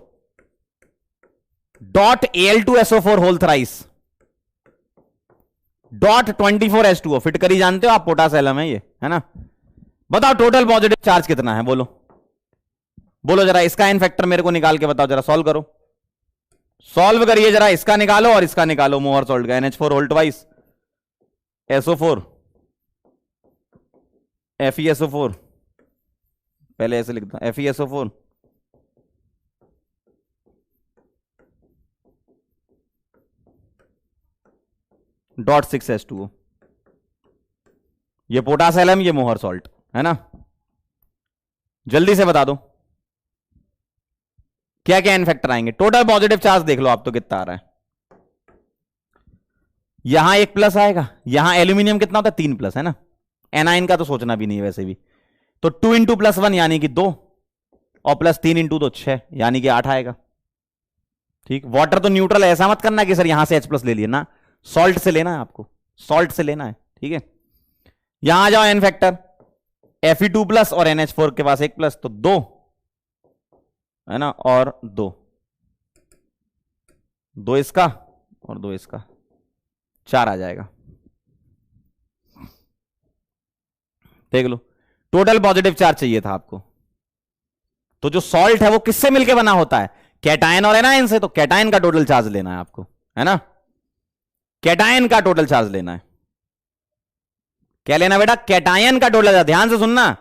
dot Al2SO4 whole thrice dot 24H2O, फिट करी जानते हो आप, पोटास एलम है ये, है ना। बताओ टोटल पॉजिटिव चार्ज कितना है, बोलो बोलो जरा। इसका आयन फैक्टर मेरे को निकाल के बताओ जरा, सॉल्व करो, सॉल्व करिए जरा। इसका निकालो और इसका निकालो, मोहर सॉल्ट का, NH4 whole twice SO4 FeSO4, पहले ऐसे लिखता हूं, FeSO4 डॉट 6H2O। ये पोटास एलम, ये मोहर सॉल्ट, है ना। जल्दी से बता दो क्या क्या एन फैक्टर आएंगे। टोटल पॉजिटिव चार्ज देख लो आप तो कितना आ रहा है। यहां एक प्लस आएगा, यहां एल्यूमिनियम कितना होता है, 3 प्लस, है ना। एनाइन का तो सोचना भी नहीं है वैसे भी। तो 2 इंटू +1 यानी कि 2, और प्लस 3 इंटू 2 6, यानी कि 8 आएगा। ठीक, वाटर तो न्यूट्रल है, ऐसा मत करना कि सर यहां से H+ ले लिया ना, सॉल्ट से लेना है आपको, सॉल्ट से लेना है। ठीक है, यहां आ जाओ एन फैक्टर, Fe2+ और NH4 के पास एक प्लस, तो 2, है ना, और 2, 2 इसका और 2 इसका, 4 आ जाएगा। देख लो, टोटल पॉजिटिव चार्ज चाहिए था आपको। तो जो सॉल्ट है वो किससे मिलके बना होता है, कैटायन और एनायन से। तो कैटायन का टोटल चार्ज लेना है आपको, है ना, कैटायन का टोटल चार्ज लेना है। क्या लेना बेटा, कैटायन का टोटल चार्ज। ध्यान से सुनना,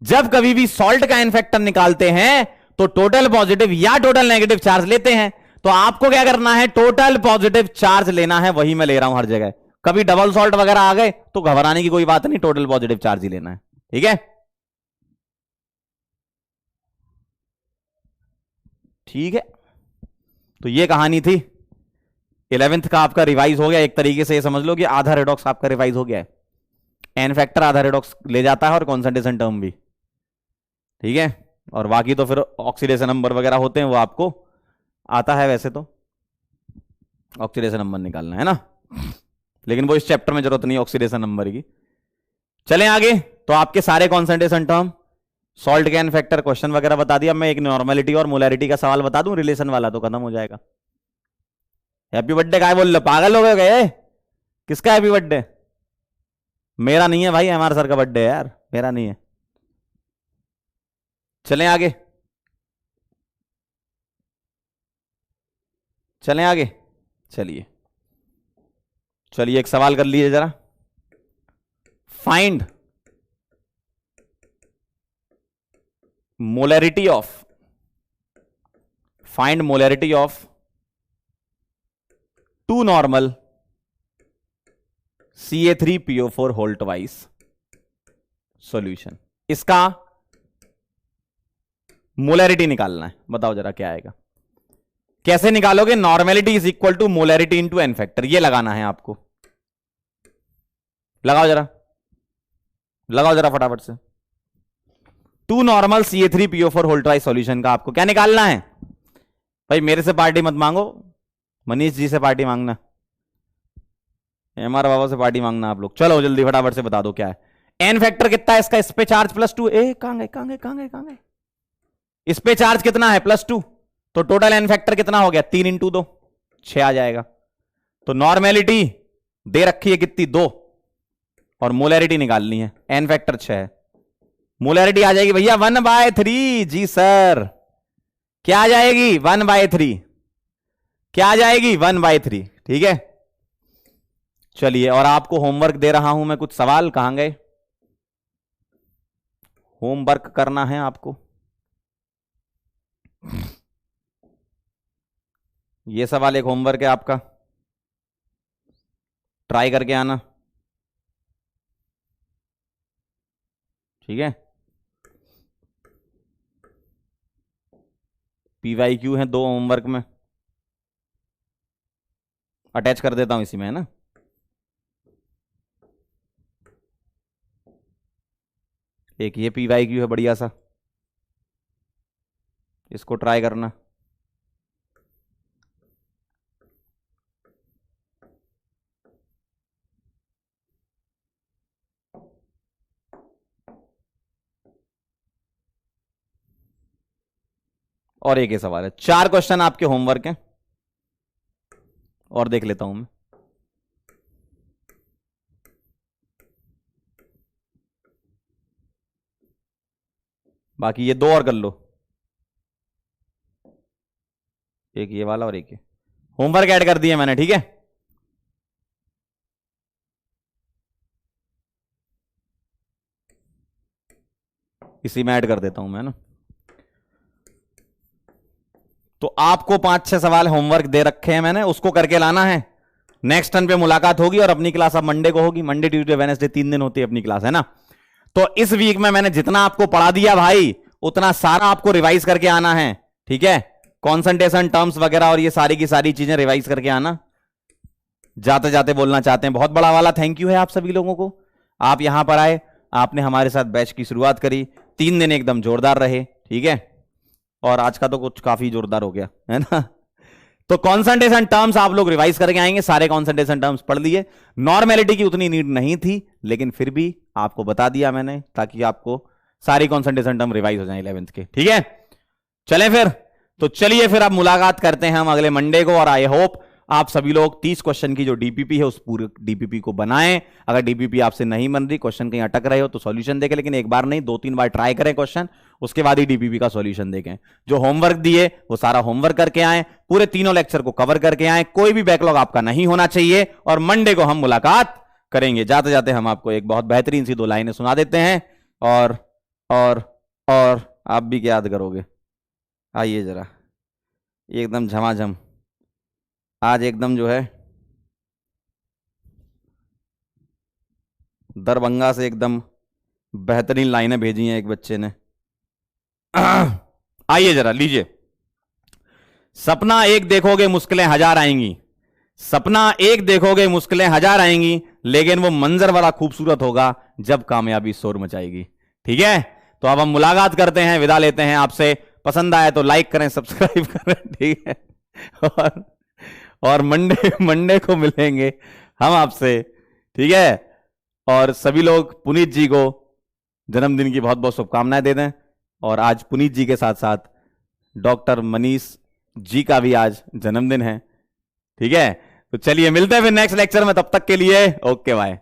जब कभी भी सॉल्ट का इनफेक्टर निकालते हैं तो टोटल पॉजिटिव या टोटल नेगेटिव चार्ज लेते हैं। तो आपको क्या करना है, टोटल पॉजिटिव चार्ज लेना है, वही मैं ले रहा हूं हर जगह। कभी डबल सॉल्ट वगैरह आ गए तो घबराने की कोई बात नहीं, टोटल पॉजिटिव चार्ज ही लेना है। ठीक है, ठीक है। तो ये कहानी थी, 11th का आपका रिवाइज हो गया एक तरीके से। ये समझ लो कि आधा रेडॉक्स आपका रिवाइज हो गया है। एन फैक्टर आधा रेडॉक्स ले जाता है और कॉन्सेंट्रेशन टर्म भी। ठीक है, और बाकी तो फिर ऑक्सीडेशन नंबर वगैरह होते हैं, वो आपको आता है वैसे तो, ऑक्सीडेशन नंबर निकालना है ना, लेकिन वो इस चैप्टर में जरूरत नहीं ऑक्सीडेशन नंबर की। चलें आगे। तो आपके सारे concentration term, salt can factor, question वगैरह बता दिया। मैं एक नॉर्मेलिटी और मोलैरिटी का सवाल बता दूं रिलेशन वाला, तो खत्म हो जाएगा। हैप्पी बर्थडे काय बोल लो, पागल हो गए? किसका हैप्पी बर्थडे? मेरा नहीं है भाई, हमारे सर का बर्थडे है यार, मेरा नहीं है। चलें आगे, चलें आगे, चलिए चलिए एक सवाल कर लीजिए जरा। Find molarity of, find molarity of 2 normal Ca3PO4 whole twice solution. इसका मोलैरिटी निकालना है, बताओ जरा क्या आएगा। कैसे निकालोगे, normality is equal to molarity into N factor, ये लगाना है आपको। लगाओ जरा, लगाओ जरा फटाफट से। 2 normal Ca3PO4 whole twice solution का आपको क्या निकालना है भाई। मेरे से पार्टी मत मांगो, मनीष जी से पार्टी मांगना, एमआर बाबा से पार्टी मांगना आप लोग। चलो जल्दी फटाफट से बता दो क्या है। एन फैक्टर कितना है इसका, इस पे चार्ज +2, कहां गए कहां गए कहां गए कहां गए, इस पे चार्ज कितना है +2, तो टोटल एन फैक्टर कितना हो गया, 3 इंटू 2 6 आ जाएगा। तो नॉर्मेलिटी दे रखी है कितनी, 2, और मोलैरिटी निकालनी है, एन फैक्टर 6 है। मोलैरिटी आ जाएगी भैया 1/3। जी सर, क्या आ जाएगी 1/3, क्या आ जाएगी 1/3। ठीक है, चलिए, और आपको होमवर्क दे रहा हूं मैं कुछ सवाल, कहां गए, होमवर्क करना है आपको। ये सवाल एक होमवर्क है आपका, ट्राई करके आना। ठीक है, PYQ है 2 होमवर्क में, अटैच कर देता हूं इसी में, है ना। एक ये PYQ है बढ़िया सा, इसको ट्राई करना। और एक ही सवाल है, 4 क्वेश्चन आपके होमवर्क हैं, और देख लेता हूं मैं। बाकी ये 2 और कर लो, एक ये वाला और एक ये। होमवर्क ऐड कर दिया मैंने, ठीक है। इसी में ऐड कर देता हूं मैं ना। तो आपको 5-6 सवाल होमवर्क दे रखे हैं मैंने, उसको करके लाना है। नेक्स्ट टर्न पे मुलाकात होगी, और अपनी क्लास अब मंडे को होगी। मंडे, ट्यूसडे, वेडनेसडे 3 दिन होती है अपनी क्लास, है ना। तो इस वीक में मैंने जितना आपको पढ़ा दिया भाई, उतना सारा आपको रिवाइज करके आना है, ठीक है। कॉन्सेंट्रेशन, टर्म्स वगैरह और ये सारी की सारी चीजें रिवाइज करके आना। जाते जाते बोलना चाहते हैं, बहुत बड़ा वाला थैंक यू है आप सभी लोगों को। आप यहां पर आए, आपने हमारे साथ बैच की शुरुआत करी, 3 दिन एकदम जोरदार रहे, ठीक है। और आज का तो कुछ काफी जोरदार हो गया, है ना। तो कॉन्सेंट्रेशन टर्म्स आप लोग रिवाइज करके आएंगे, सारे कॉन्सेंट्रेशन टर्म्स पढ़ लिए। नॉर्मेलिटी की उतनी नीड नहीं थी, लेकिन फिर भी आपको बता दिया मैंने, ताकि आपको सारी कॉन्सेंट्रेशन टर्म रिवाइज हो जाए 11th के, ठीक है। चलें फिर, तो चलिए फिर अब मुलाकात करते हैं हम अगले मंडे को। और आई होप आप सभी लोग 30 क्वेश्चन की जो डीपीपी है उस पूरे डीपीपी को बनाएं। अगर डीपीपी आपसे नहीं बन रही, क्वेश्चन कहीं अटक रहे हो, तो सॉल्यूशन देखें, लेकिन एक बार नहीं 2-3 बार ट्राई करें क्वेश्चन, उसके बाद ही डीपीपी का सॉल्यूशन देखें। जो होमवर्क दिए वो सारा होमवर्क करके आए, पूरे तीनों लेक्चर को कवर करके आए, कोई भी बैकलॉग आपका नहीं होना चाहिए। और मंडे को हम मुलाकात करेंगे। जाते जाते हम आपको एक बहुत बेहतरीन सी 2 लाइनें सुना देते हैं, और आप भी क्या याद करोगे। आइए जरा, एकदम झमाझम आज एकदम जो है दरभंगा से एकदम बेहतरीन लाइनें भेजी हैं एक बच्चे ने। आइए जरा लीजिए। सपना एक देखोगे मुश्किलें 1000 आएंगी, सपना एक देखोगे मुश्किलें 1000 आएंगी, लेकिन वो मंजर बड़ा खूबसूरत होगा जब कामयाबी शोर मचाएगी, ठीक है। तो अब हम मुलाकात करते हैं, विदा लेते हैं आपसे। पसंद आए तो लाइक करें, सब्सक्राइब करें, ठीक है। और मंडे को मिलेंगे हम आपसे, ठीक है। और सभी लोग पुनीत जी को जन्मदिन की बहुत बहुत शुभकामनाएं दे दें। और आज पुनीत जी के साथ साथ डॉक्टर मनीष जी का भी आज जन्मदिन है, ठीक है। तो चलिए मिलते हैं फिर नेक्स्ट लेक्चर में, तब तक के लिए ओके बाय।